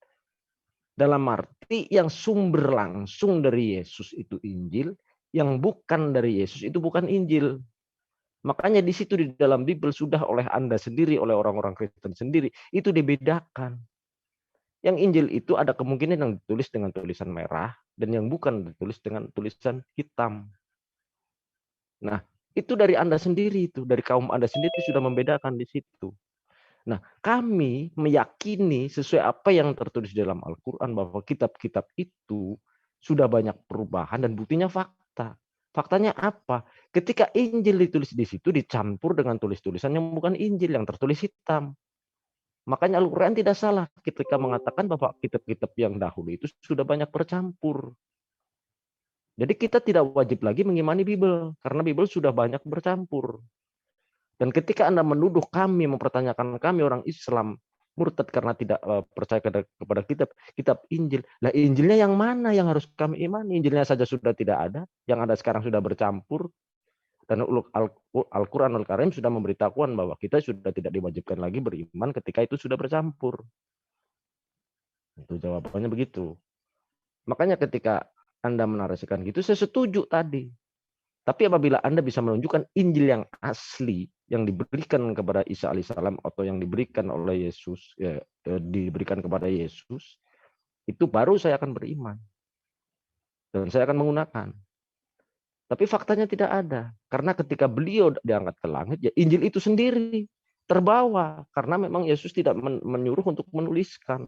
Dalam arti yang sumber langsung dari Yesus itu Injil, yang bukan dari Yesus itu bukan Injil. Makanya di situ di dalam Bible sudah oleh Anda sendiri, oleh orang-orang Kristen sendiri, itu dibedakan. Yang Injil itu ada kemungkinan yang ditulis dengan tulisan merah, dan yang bukan ditulis dengan tulisan hitam. Nah, itu dari Anda sendiri, itu dari kaum Anda sendiri sudah membedakan di situ. Nah, kami meyakini sesuai apa yang tertulis dalam Al-Quran bahwa kitab-kitab itu sudah banyak perubahan dan buktinya fakta. Faktanya apa? Ketika Injil ditulis di situ dicampur dengan tulis-tulisan yang bukan Injil, yang tertulis hitam. Makanya Al-Quran tidak salah ketika mengatakan bahwa kitab-kitab yang dahulu itu sudah banyak bercampur. Jadi kita tidak wajib lagi mengimani Bible, karena Bible sudah banyak bercampur. Dan ketika Anda menuduh kami, mempertanyakan kami orang Islam, murtad karena tidak percaya kepada kitab Injil. Lah Injilnya yang mana yang harus kami imani? Injilnya saja sudah tidak ada, yang ada sekarang sudah bercampur. Dan Al-Quran Al-Karim sudah memberitahukan bahwa kita sudah tidak diwajibkan lagi beriman ketika itu sudah bercampur. Itu jawabannya begitu. Makanya ketika Anda menarasikan gitu, saya setuju tadi. Tapi apabila Anda bisa menunjukkan Injil yang asli, yang diberikan kepada Isa alaihissalam atau yang diberikan oleh Yesus, diberikan kepada Yesus, itu baru saya akan beriman. Dan saya akan menggunakan. Tapi faktanya tidak ada. Karena ketika beliau diangkat ke langit, ya Injil itu sendiri terbawa. Karena memang Yesus tidak menyuruh untuk menuliskan.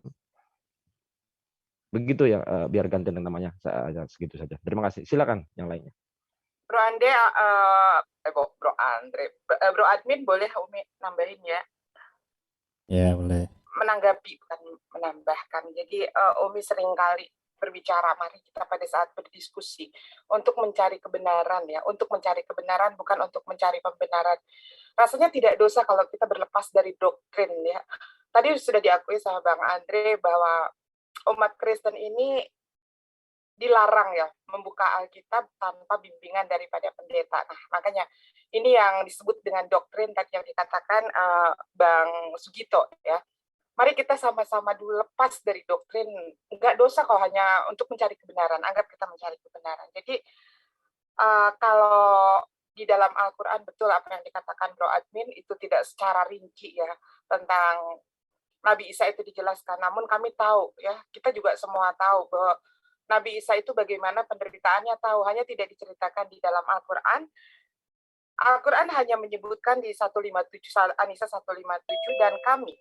Begitu ya, biar ganti namanya. Saya segitu saja. Terima kasih. Silakan yang lainnya. Bro Ande, Bro Admin boleh Umi nambahin ya? Ya, boleh. Menanggapi bukan menambahkan. Jadi Umi seringkali berbicara, mari kita pada saat berdiskusi untuk mencari kebenaran ya, untuk mencari kebenaran bukan untuk mencari pembenaran. Rasanya tidak dosa kalau kita berlepas dari doktrin ya. Tadi sudah diakui sama Bang Andre bahwa umat Kristen ini dilarang ya membuka Alkitab tanpa bimbingan daripada pendeta. Nah, makanya ini yang disebut dengan doktrin tadi yang dikatakan Bang Sugito ya. Mari kita sama-sama dulu lepas dari doktrin. Enggak dosa kok hanya untuk mencari kebenaran. Anggap kita mencari kebenaran. Jadi kalau di dalam Al-Quran betul apa yang dikatakan Bro Admin itu tidak secara rinci ya tentang Nabi Isa itu dijelaskan. Namun kami tahu ya, kita juga semua tahu bahwa Nabi Isa itu bagaimana penderitaannya tahu, hanya tidak diceritakan di dalam Al-Quran. Al-Quran hanya menyebutkan di 157, An-Nisa 157, dan kami.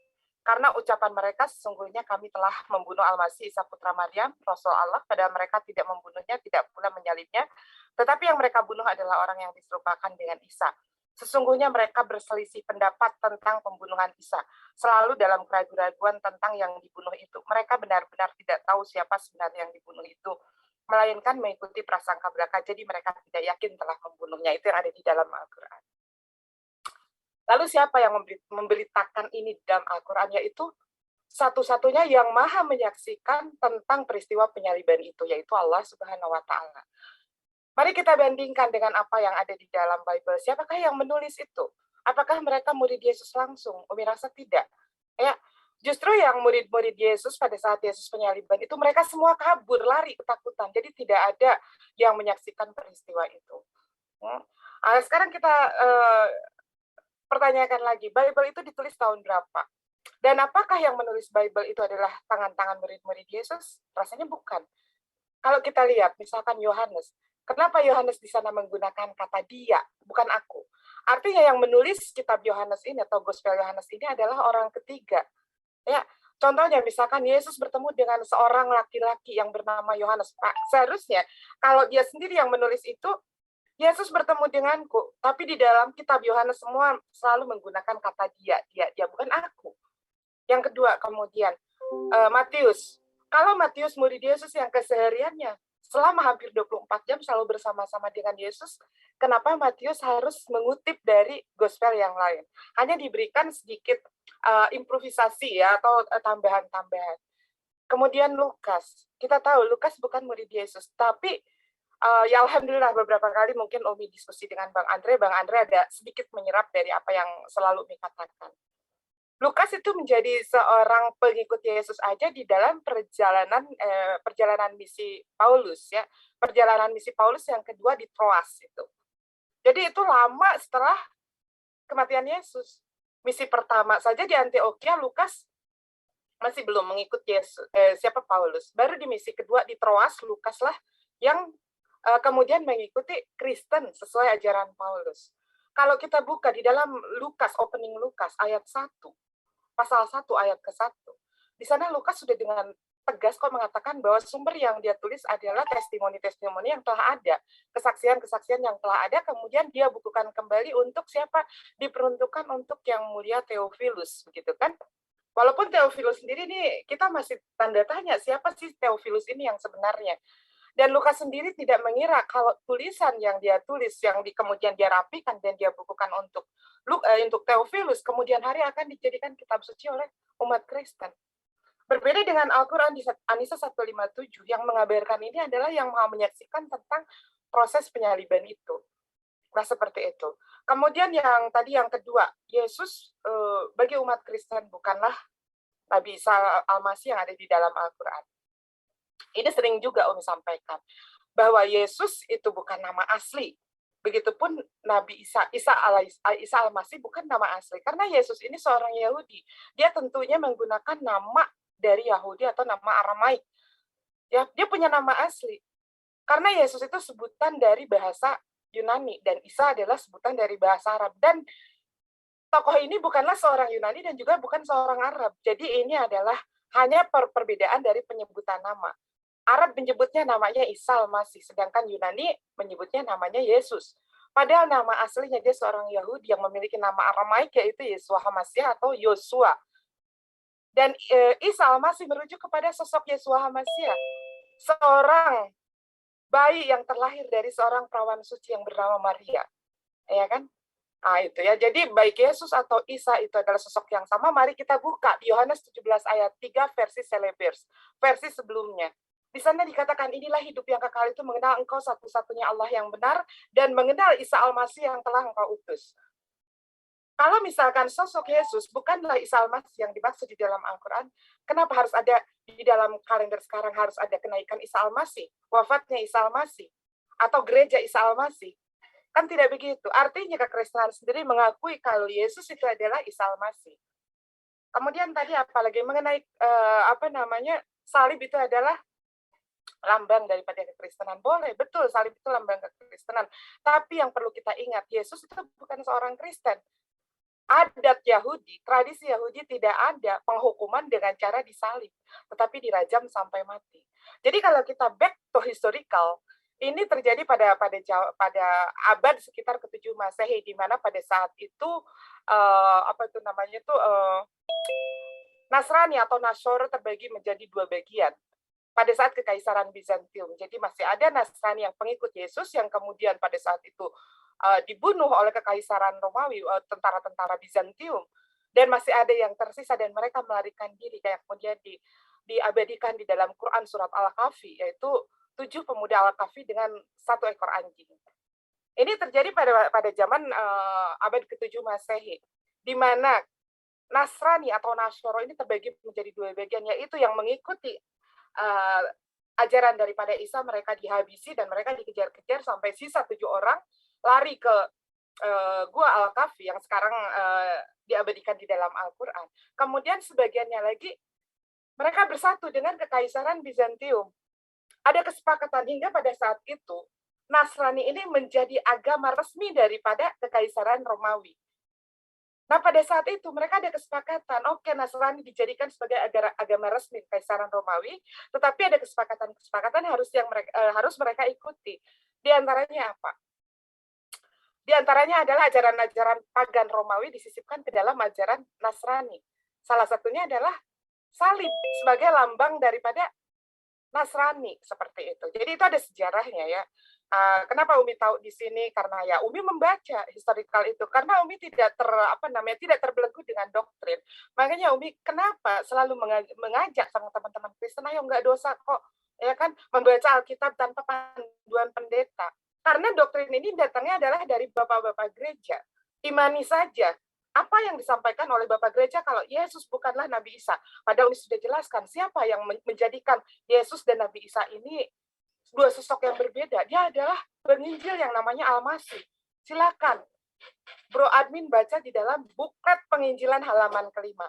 Karena ucapan mereka sesungguhnya kami telah membunuh Al-Masih Isa putra Maryam, Rasul Allah, padahal mereka tidak membunuhnya, tidak pula menyalibnya. Tetapi yang mereka bunuh adalah orang yang diserupakan dengan Isa. Sesungguhnya mereka berselisih pendapat tentang pembunuhan Isa, selalu dalam keraguan-keraguan tentang yang dibunuh itu. Mereka benar-benar tidak tahu siapa sebenarnya yang dibunuh itu, melainkan mengikuti prasangka belaka, jadi mereka tidak yakin telah membunuhnya. Itu yang ada di dalam Al-Quran. Lalu siapa yang memberitakan ini di dalam Al-Quran? Yaitu satu-satunya yang maha menyaksikan tentang peristiwa penyaliban itu, yaitu Allah Subhanahu wa Ta'ala. Mari kita bandingkan dengan apa yang ada di dalam Bible. Siapakah yang menulis itu? Apakah mereka murid Yesus langsung? Umi rasa tidak. Ya, justru yang murid-murid Yesus pada saat Yesus penyaliban itu mereka semua kabur, lari ketakutan. Jadi tidak ada yang menyaksikan peristiwa itu. Sekarang kita pertanyakan lagi, Bible itu ditulis tahun berapa? Dan apakah yang menulis Bible itu adalah tangan-tangan murid-murid Yesus? Rasanya bukan. Kalau kita lihat, misalkan Yohanes, kenapa Yohanes di sana menggunakan kata dia, bukan aku? Artinya yang menulis kitab Yohanes ini atau Gospel Yohanes ini adalah orang ketiga. Ya, Contohnya misalkan Yesus bertemu dengan seorang laki-laki yang bernama Yohanes. Seharusnya kalau dia sendiri yang menulis itu, Yesus bertemu denganku, tapi di dalam kitab Yohanes semua selalu menggunakan kata dia, bukan aku. Yang kedua kemudian, Matius. Kalau Matius murid Yesus yang kesehariannya selama hampir 24 jam selalu bersama-sama dengan Yesus, kenapa Matius harus mengutip dari gospel yang lain? Hanya diberikan sedikit improvisasi ya, atau tambahan-tambahan. Kemudian Lukas. Kita tahu Lukas bukan murid Yesus, tapi ya alhamdulillah beberapa kali mungkin Umi diskusi dengan Bang Andre ada sedikit menyerap dari apa yang selalu Umi katakan. Lukas itu menjadi seorang pengikut Yesus aja di dalam perjalanan misi Paulus ya. Perjalanan misi Paulus yang kedua di Troas itu. Jadi itu lama setelah kematian Yesus. Misi pertama saja di Antioquia Lukas masih belum mengikut Yesus, siapa Paulus. Baru di misi kedua di Troas Lukas lah yang kemudian mengikuti Kristen sesuai ajaran Paulus. Kalau kita buka di dalam Lukas, opening Lukas ayat 1, pasal 1 ayat ke-1. Di sana Lukas sudah dengan tegas kok mengatakan bahwa sumber yang dia tulis adalah testimoni-testimoni yang telah ada, kesaksian-kesaksian yang telah ada, kemudian dia bukukan kembali untuk siapa? Diperuntukkan untuk yang mulia Theophilus, begitu kan? Walaupun Theophilus sendiri nih, kita masih tanda tanya siapa sih Theophilus ini yang sebenarnya. Dan Lukas sendiri tidak mengira kalau tulisan yang dia tulis, yang kemudian dia rapikan dan dia bukukan untuk Theophilus, kemudian hari akan dijadikan kitab suci oleh umat Kristen. Berbeda dengan Al-Quran di An-Nisa 157, yang mengabarkan ini adalah yang mau menyaksikan tentang proses penyaliban itu. Nah, seperti itu. Kemudian yang kedua, Yesus bagi umat Kristen bukanlah Nabi Isa Al-Masih yang ada di dalam Al-Quran. Ini sering juga Om sampaikan, bahwa Yesus itu bukan nama asli. Begitupun Nabi Isa Al-Masih bukan nama asli. Karena Yesus ini seorang Yahudi. Dia tentunya menggunakan nama dari Yahudi atau nama Aramaik. Ya, dia punya nama asli. Karena Yesus itu sebutan dari bahasa Yunani, dan Isa adalah sebutan dari bahasa Arab. Dan tokoh ini bukanlah seorang Yunani dan juga bukan seorang Arab. Jadi ini adalah hanya perbedaan dari penyebutan nama. Arab menyebutnya namanya Isa Al-Masih, sedangkan Yunani menyebutnya namanya Yesus. Padahal nama aslinya dia seorang Yahudi yang memiliki nama Aramaik, yaitu Yeshua HaMashiach atau Yosua. Dan Isa Al-Masih merujuk kepada sosok Yeshua HaMashiach, seorang bayi yang terlahir dari seorang perawan suci yang bernama Maria. Ya kan? Nah, itu ya. Jadi baik Yesus atau Isa itu adalah sosok yang sama. Mari kita buka di Yohanes 17 ayat 3 versi Celebers, versi sebelumnya. Di sana dikatakan, inilah hidup yang kekal itu mengenal engkau satu-satunya Allah yang benar dan mengenal Isa Al-Masih yang telah engkau utus. Kalau misalkan sosok Yesus bukanlah Isa Al-Masih yang dimaksud di dalam Al-Quran, kenapa harus ada di dalam kalender sekarang harus ada kenaikan Isa Al-Masih, wafatnya Isa Al-Masih, atau gereja Isa Al-Masih? Kan tidak begitu. Artinya kekristenan sendiri mengakui kalau Yesus itu adalah Isa Al-Masih. Kemudian tadi apalagi mengenai salib itu adalah lambang daripada kekristenan. Boleh, betul, salib itu lambang kekristenan. Tapi yang perlu kita ingat, Yesus itu bukan seorang Kristen. Adat Yahudi, tradisi Yahudi tidak ada penghukuman dengan cara disalib, tetapi dirajam sampai mati. Jadi kalau kita back to historical, ini terjadi pada abad sekitar ke-7 Masehi, di mana pada saat itu Nasrani atau Nasoro terbagi menjadi 2 bagian. Pada saat Kekaisaran Bizantium. Jadi masih ada Nasrani yang pengikut Yesus yang kemudian pada saat itu dibunuh oleh Kekaisaran Romawi, tentara-tentara Bizantium. Dan masih ada yang tersisa dan mereka melarikan diri, kayak kemudian diabadikan di dalam Quran surat Al-Kahfi, yaitu 7 pemuda Al-Kahfi dengan 1 ekor anjing. Ini terjadi pada zaman abad ke-7 Masehi, di mana Nasrani atau Nasoro ini terbagi menjadi 2 bagian, yaitu yang mengikuti ajaran daripada Isa, mereka dihabisi dan mereka dikejar-kejar sampai sisa 7 orang lari ke Gua Al-Kahfi yang sekarang diabadikan di dalam Al-Quran. Kemudian sebagiannya lagi mereka bersatu dengan Kekaisaran Bizantium. Ada kesepakatan hingga pada saat itu Nasrani ini menjadi agama resmi daripada Kekaisaran Romawi. Nah, pada saat itu mereka ada kesepakatan, oke, Nasrani dijadikan sebagai agama resmi Kaisaran Romawi, tetapi ada kesepakatan harus mereka ikuti. Di antaranya apa? Di antaranya adalah ajaran-ajaran pagan Romawi disisipkan ke dalam ajaran Nasrani. Salah satunya adalah salib sebagai lambang daripada Nasrani, seperti itu. Jadi itu ada sejarahnya ya. Kenapa Umi tahu di sini? Karena ya Umi membaca historical itu. Karena Umi tidak tidak terbelenggu dengan doktrin. Makanya Umi kenapa selalu mengajak sama teman-teman Kristen, ayo nggak dosa kok, ya kan, membaca Alkitab tanpa panduan pendeta. Karena doktrin ini datangnya adalah dari bapak-bapak gereja. Imani saja apa yang disampaikan oleh Bapak Gereja kalau Yesus bukanlah Nabi Isa. Padahal Umi sudah jelaskan siapa yang menjadikan Yesus dan Nabi Isa ini dua sosok yang berbeda. Dia adalah penginjil yang namanya Al-Masih. Silakan Bro Admin baca di dalam buklet penginjilan halaman kelima.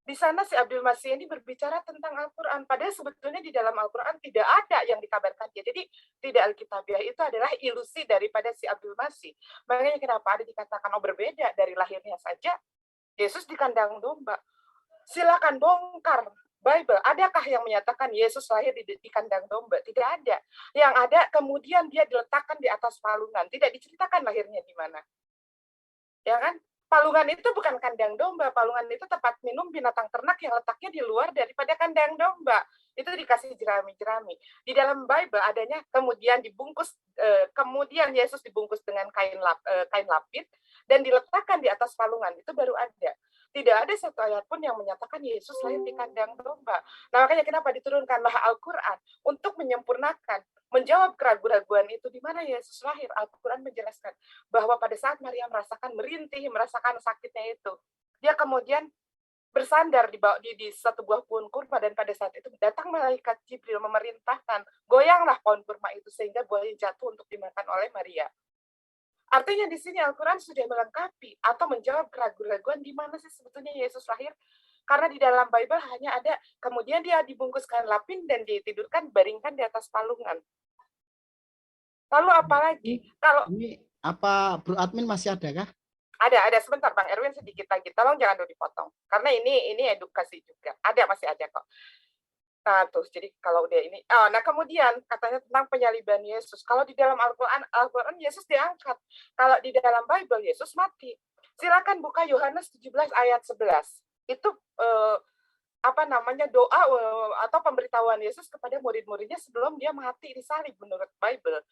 Di sana si Abdul Masih ini berbicara tentang Al-Quran. Padahal sebetulnya di dalam Al-Quran tidak ada yang dikabarkan dia. Jadi tidak Alkitabiah itu adalah ilusi daripada si Abdul Masih. Makanya kenapa ada dikatakan berbeda dari lahirnya saja. Yesus di kandang domba. Silakan bongkar Bible. Adakah yang menyatakan Yesus lahir di kandang domba? Tidak ada. Yang ada kemudian dia diletakkan di atas palungan. Tidak diceritakan lahirnya di mana. Ya kan? Palungan itu bukan kandang domba, palungan itu tempat minum binatang ternak yang letaknya di luar daripada kandang domba. Itu dikasih jerami-jerami. Di dalam Bible adanya kemudian dibungkus, kemudian Yesus dibungkus dengan kain lapis dan diletakkan di atas palungan. Itu baru ada. Tidak ada satu ayat pun yang menyatakan Yesus lahir di kandang domba. Nah, makanya kenapa diturunkanlah Al-Quran untuk menyempurnakan, menjawab keraguan-keraguan itu di mana Yesus lahir. Al-Quran menjelaskan bahwa pada saat Maria merasakan merintih, merasakan sakitnya itu, dia kemudian bersandar di satu buah pohon kurma, dan pada saat itu datang malaikat Jibril memerintahkan, goyanglah pohon kurma itu sehingga buahnya jatuh untuk dimakan oleh Maria. Artinya di sini Al-Quran sudah melengkapi atau menjawab keraguan-keraguan di mana sih sebetulnya Yesus lahir. Karena di dalam Bible hanya ada, kemudian dia dibungkuskan lapin dan ditidurkan, baringkan di atas palungan. Lalu apalagi? Kalau Ini apa Bro Admin masih ada kah? ada sebentar Bang Erwin, sedikit lagi. Tolong jangan dulu dipotong. Karena ini edukasi juga. Masih ada kok. Nah, terus jadi kalau udah ini, nah kemudian katanya tentang penyaliban Yesus. Kalau di dalam Al-Quran Yesus diangkat. Kalau di dalam Bible Yesus mati. Silakan buka Yohanes 17 ayat 11. Itu doa atau pemberitahuan Yesus kepada murid-muridnya sebelum dia mati disalib menurut Bible.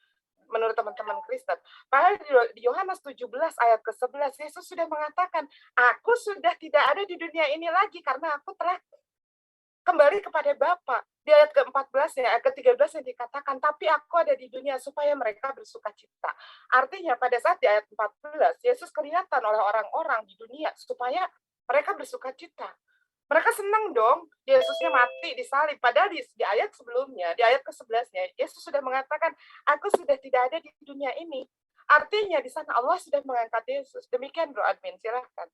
Menurut teman-teman Kristen. Padahal di Yohanes 17 ayat ke-11 Yesus sudah mengatakan, aku sudah tidak ada di dunia ini lagi karena aku telah kembali kepada Bapa. Di ayat ke-14 ayat ke-13 yang dikatakan, tapi aku ada di dunia supaya mereka bersuka cita. Artinya pada saat di ayat 14 Yesus kelihatan oleh orang-orang di dunia supaya mereka bersuka cita. Mereka senang dong Yesusnya mati disalib. Padahal di ayat sebelumnya, di ayat ke-11-nya, Yesus sudah mengatakan, aku sudah tidak ada di dunia ini. Artinya di sana Allah sudah mengangkat Yesus. Demikian Bro Admin, silahkan.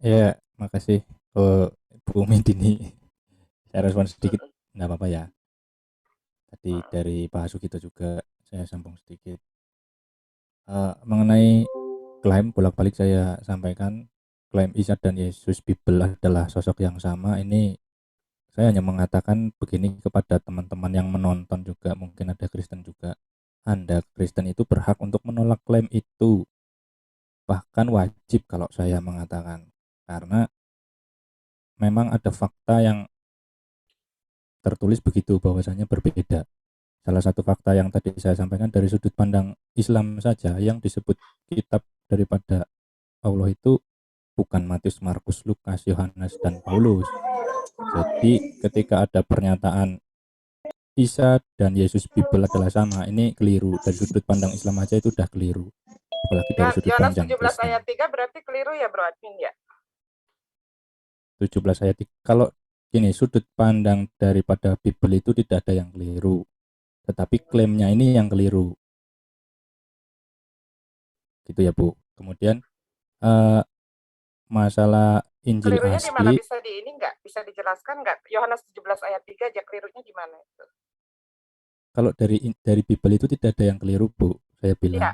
Ya, makasih Bu Midini. Saya respon sedikit, nggak apa-apa ya. Tadi dari Pak Sugito juga saya sambung sedikit. Mengenai klaim bolak-balik saya sampaikan, klaim Isa dan Yesus Bible adalah sosok yang sama. Ini saya hanya mengatakan begini kepada teman-teman yang menonton juga, mungkin ada Kristen juga. Anda Kristen itu berhak untuk menolak klaim itu. Bahkan wajib kalau saya mengatakan. Karena memang ada fakta yang tertulis begitu bahwasanya berbeda. Salah satu fakta yang tadi saya sampaikan dari sudut pandang Islam saja, yang disebut kitab daripada Allah itu bukan Matius, Markus, Lukas, Yohanes, dan Paulus. Jadi ketika ada pernyataan Isa dan Yesus Bible adalah sama, ini keliru. Dari sudut pandang Islam aja itu udah keliru. Apalagi dari sudut Yohanes pandang 17 Kristen. ayat 3 berarti keliru ya Bro Admin ya? 17 ayat 3. Kalau gini, sudut pandang daripada Bible itu tidak ada yang keliru. Tetapi klaimnya ini yang keliru. Gitu ya Bu. Kemudian masalah Injil Kelirunya di mana, asli. bisa bisa dijelaskan nggak? Yohanes 17 ayat 3 aja kelirunya di mana itu? Kalau dari Bible itu tidak ada yang keliru Bu, saya bilang. Iya,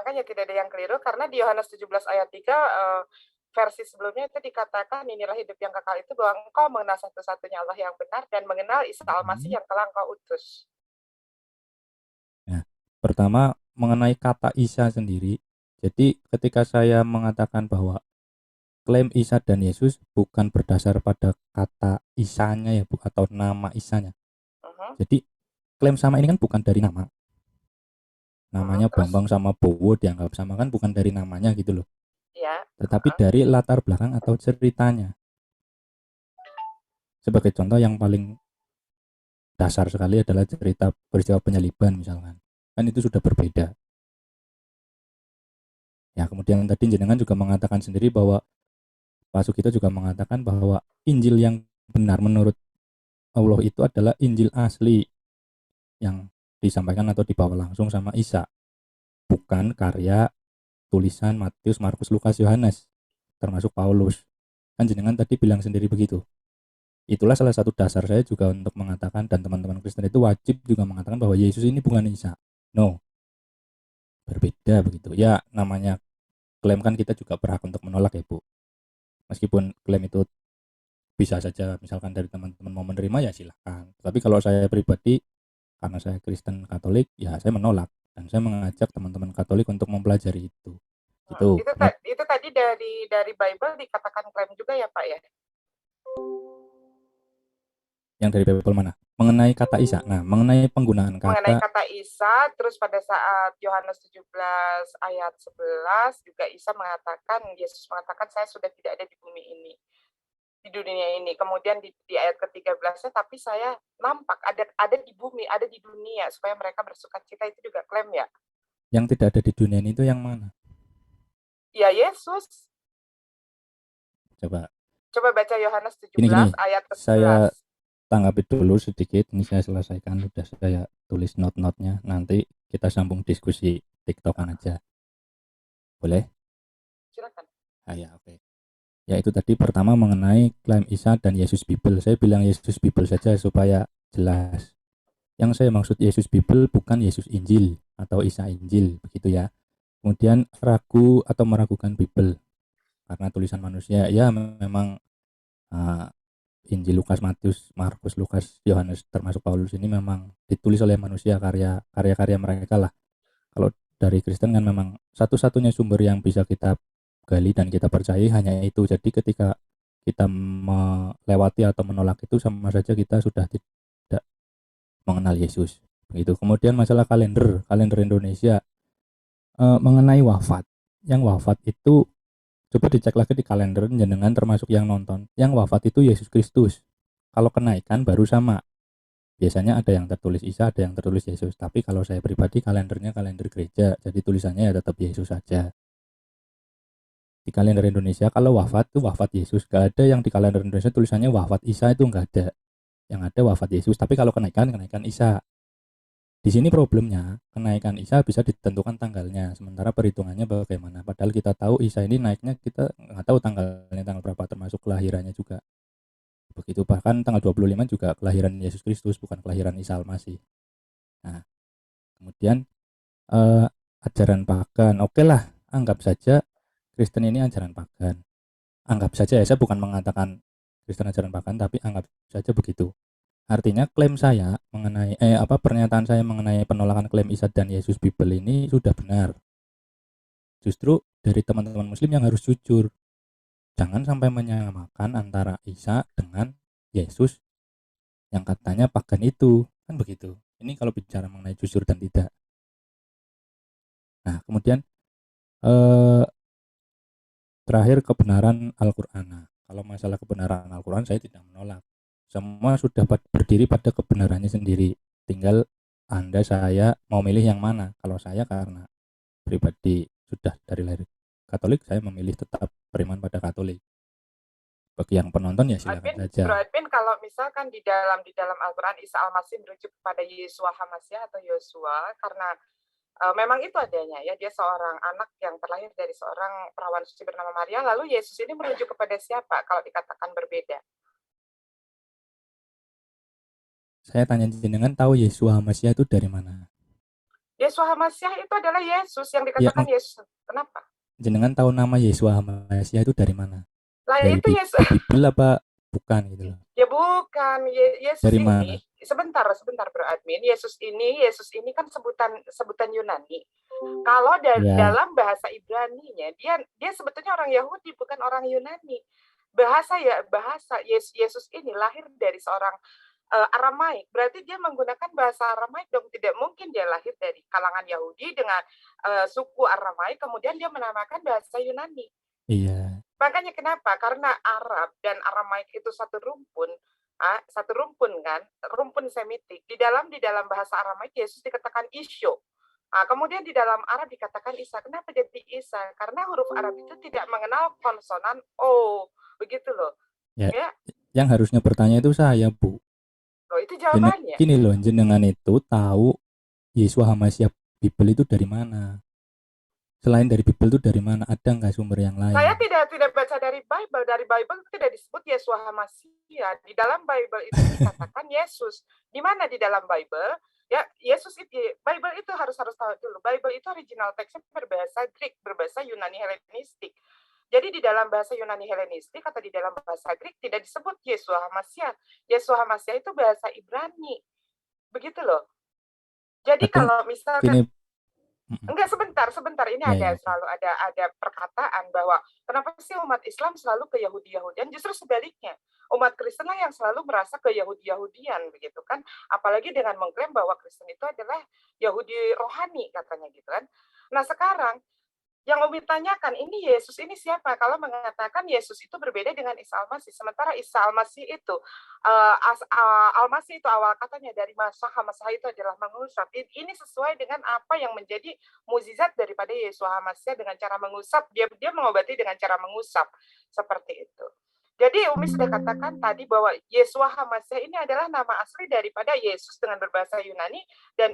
makanya tidak ada yang keliru karena di Yohanes 17 ayat 3 versi sebelumnya itu dikatakan inilah hidup yang kekal itu bahwa engkau mengenal satu-satunya Allah yang benar dan mengenal Isa Al-Masih yang telah engkau utus. Nah, pertama mengenai kata Isa sendiri. Jadi ketika saya mengatakan bahwa klaim Isa dan Yesus bukan berdasar pada kata Isanya ya Bu, atau nama Isanya. Jadi klaim sama ini kan bukan dari nama. Namanya Terus? Bambang sama Bowo dianggap sama kan bukan dari namanya gitu loh. Ya. Tetapi dari latar belakang atau ceritanya. Sebagai contoh yang paling dasar sekali adalah cerita peristiwa penyaliban misalkan. Kan itu sudah berbeda. Ya, kemudian tadi jenengan juga mengatakan sendiri bahwa Pak Sugito juga mengatakan bahwa Injil yang benar menurut Allah itu adalah Injil asli yang disampaikan atau dibawa langsung sama Isa, bukan karya tulisan Matius, Markus, Lukas, Yohanes, termasuk Paulus. Kan jenengan tadi bilang sendiri begitu. Itulah salah satu dasar saya juga untuk mengatakan, dan teman-teman Kristen itu wajib juga mengatakan bahwa Yesus ini bukan Isa. No, berbeda begitu. Ya, namanya klaim kan kita juga berhak untuk menolak ya Bu. Meskipun klaim itu bisa saja misalkan dari teman-teman mau menerima ya silahkan. Tapi kalau saya pribadi, karena saya Kristen Katolik, ya saya menolak. Dan saya mengajak teman-teman Katolik untuk mempelajari itu. Gitu. Itu tadi dari Bible dikatakan klaim juga ya Pak ya? Yang dari Bible mana? Mengenai kata Isa. Nah, mengenai penggunaan Mengenai kata kata Isa, terus pada saat Yohanes 17 ayat 11 juga Isa mengatakan, Yesus mengatakan saya sudah tidak ada di bumi ini, di dunia ini. Kemudian di ayat ke-13-nya, tapi saya nampak ada di bumi, ada di dunia supaya mereka bersukacita, itu juga klaim ya? Yang tidak ada di dunia ini itu yang mana? Ya Yesus. Coba baca Yohanes 17 gini, ayat ke-11. Saya tanggapi dulu sedikit. Ini saya selesaikan, sudah saya tulis note-notenya. Nanti kita sambung diskusi TikTokan aja. Boleh? Silakan. Ya, oke. Ya, itu tadi pertama mengenai klaim Isa dan Yesus Bible. Saya bilang Yesus Bible saja supaya jelas. Yang saya maksud Yesus Bible bukan Yesus Injil atau Isa Injil, begitu ya. Kemudian ragu atau meragukan Bible karena tulisan manusia. Ya, memang Injil, Lukas, Matius, Markus, Lukas, Yohanes, termasuk Paulus ini memang ditulis oleh manusia, karya-karya mereka lah. Kalau dari Kristen kan memang satu-satunya sumber yang bisa kita gali dan kita percayai hanya itu. Jadi ketika kita melewati atau menolak itu, sama saja kita sudah tidak mengenal Yesus. Begitu. Kemudian masalah kalender Indonesia mengenai wafat. Yang wafat itu coba dicek lagi di kalender jenengan termasuk yang nonton. Yang wafat itu Yesus Kristus. Kalau kenaikan baru sama. Biasanya ada yang tertulis Isa, ada yang tertulis Yesus. Tapi kalau saya pribadi kalendernya kalender gereja. Jadi tulisannya ya tetap Yesus saja. Di kalender Indonesia kalau wafat itu wafat Yesus. Gak ada yang di kalender Indonesia tulisannya wafat Isa, itu gak ada. Yang ada wafat Yesus. Tapi kalau kenaikan Isa. Di sini problemnya, kenaikan Isa bisa ditentukan tanggalnya, sementara perhitungannya bagaimana. Padahal kita tahu Isa ini naiknya, kita nggak tahu tanggalnya tanggal berapa, termasuk kelahirannya juga. Begitu, bahkan tanggal 25 juga kelahiran Yesus Kristus, bukan kelahiran Isa Al-Masih. Nah, kemudian ajaran pagan, oke lah, anggap saja Kristen ini ajaran pagan. Anggap saja ya, saya bukan mengatakan Kristen ajaran pagan, tapi anggap saja begitu. Artinya klaim saya mengenai pernyataan saya mengenai penolakan klaim Isa dan Yesus Bible ini sudah benar. Justru dari teman-teman muslim yang harus jujur. Jangan sampai menyamakan antara Isa dengan Yesus yang katanya pagan itu. Kan begitu. Ini kalau bicara mengenai jujur dan tidak. Nah, kemudian terakhir kebenaran Al-Qur'an. Nah, kalau masalah kebenaran Al-Qur'an saya tidak menolak. Semua sudah berdiri pada kebenarannya sendiri. Tinggal Anda, saya mau milih yang mana. Kalau saya karena pribadi sudah dari lahir Katolik, saya memilih tetap beriman pada Katolik. Bagi yang penonton ya silakan saja. Bro Admin, kalau misalkan di dalam Al-Quran Isa Al-Masih merujuk kepada Yesua Hamasyah atau Yosua, karena memang itu adanya ya, dia seorang anak yang terlahir dari seorang perawan suci bernama Maria. Lalu Yesus ini merujuk kepada siapa kalau dikatakan berbeda? Saya tanya jenengan, tahu Yesua Hamasyah itu dari mana? Dia Yeshua HaMasyiah itu adalah Yesus yang dikatakan Yesus. Kenapa? Jenengan tahu nama Yeshua HaMasyiah itu dari mana? Lah Dari itu Yesus. Bible apa bukan gitu loh? Ya bukan, Yesus Dari ini mana? sebentar Bro Admin. Yesus ini kan sebutan Yunani. Kalau dalam bahasa Ibraninya dia sebetulnya orang Yahudi, bukan orang Yunani. Bahasa Yesus ini lahir dari seorang Aramaik, berarti dia menggunakan bahasa Aramaik dong. Tidak mungkin dia lahir dari kalangan Yahudi dengan suku Aramaik, kemudian dia menamakan bahasa Yunani. Iya. Makanya kenapa? Karena Arab dan Aramaik itu satu rumpun kan, rumpun Semitik. Di dalam bahasa Aramaik Yesus dikatakan Isyo. Kemudian di dalam Arab dikatakan Isa. Kenapa jadi Isa? Karena huruf Arab itu tidak mengenal konsonan O, begitu loh. Ya. Yang harusnya bertanya itu saya, Bu. Loh, itu jawabannya. Gini loh, jenengan itu tahu Yeshua HaMasyiah Bible itu dari mana? Selain dari Bible itu dari mana? Ada nggak sumber yang lain? Saya tidak baca dari Bible. Dari Bible tidak disebut Yeshua HaMasyiah. Di dalam Bible itu dikatakan Yesus. Di mana di dalam Bible? Ya, Yesus itu, Bible itu harus tahu dulu. Bible itu original teksnya berbahasa Greek, berbahasa Yunani Helenistik. Jadi di dalam bahasa Yunani Helenistik atau di dalam bahasa Greek tidak disebut Yeshua HaMasyiah. Yeshua HaMasyiah itu bahasa Ibrani. Begitu loh. Jadi kalau misalkan enggak, sebentar ini selalu ada perkataan bahwa kenapa sih umat Islam selalu ke Yahudi-Yahudian? Justru sebaliknya, umat Kristen lah yang selalu merasa ke Yahudi-Yahudian begitu kan, apalagi dengan mengklaim bahwa Kristen itu adalah Yahudi rohani katanya gitu kan. Nah sekarang yang Umi tanyakan, ini Yesus ini siapa? Kalau mengatakan Yesus itu berbeda dengan Isa Al-Masih, sementara Isa Al-Masih itu Al-Masih itu awal katanya dari Masah itu adalah mengusap. Ini sesuai dengan apa yang menjadi mukjizat daripada Yeshua HaMasyiah dengan cara mengusap. Dia mengobati dengan cara mengusap seperti itu. Jadi Umi sudah katakan tadi bahwa Yeshua HaMasyiah ini adalah nama asli daripada Yesus dengan berbahasa Yunani dan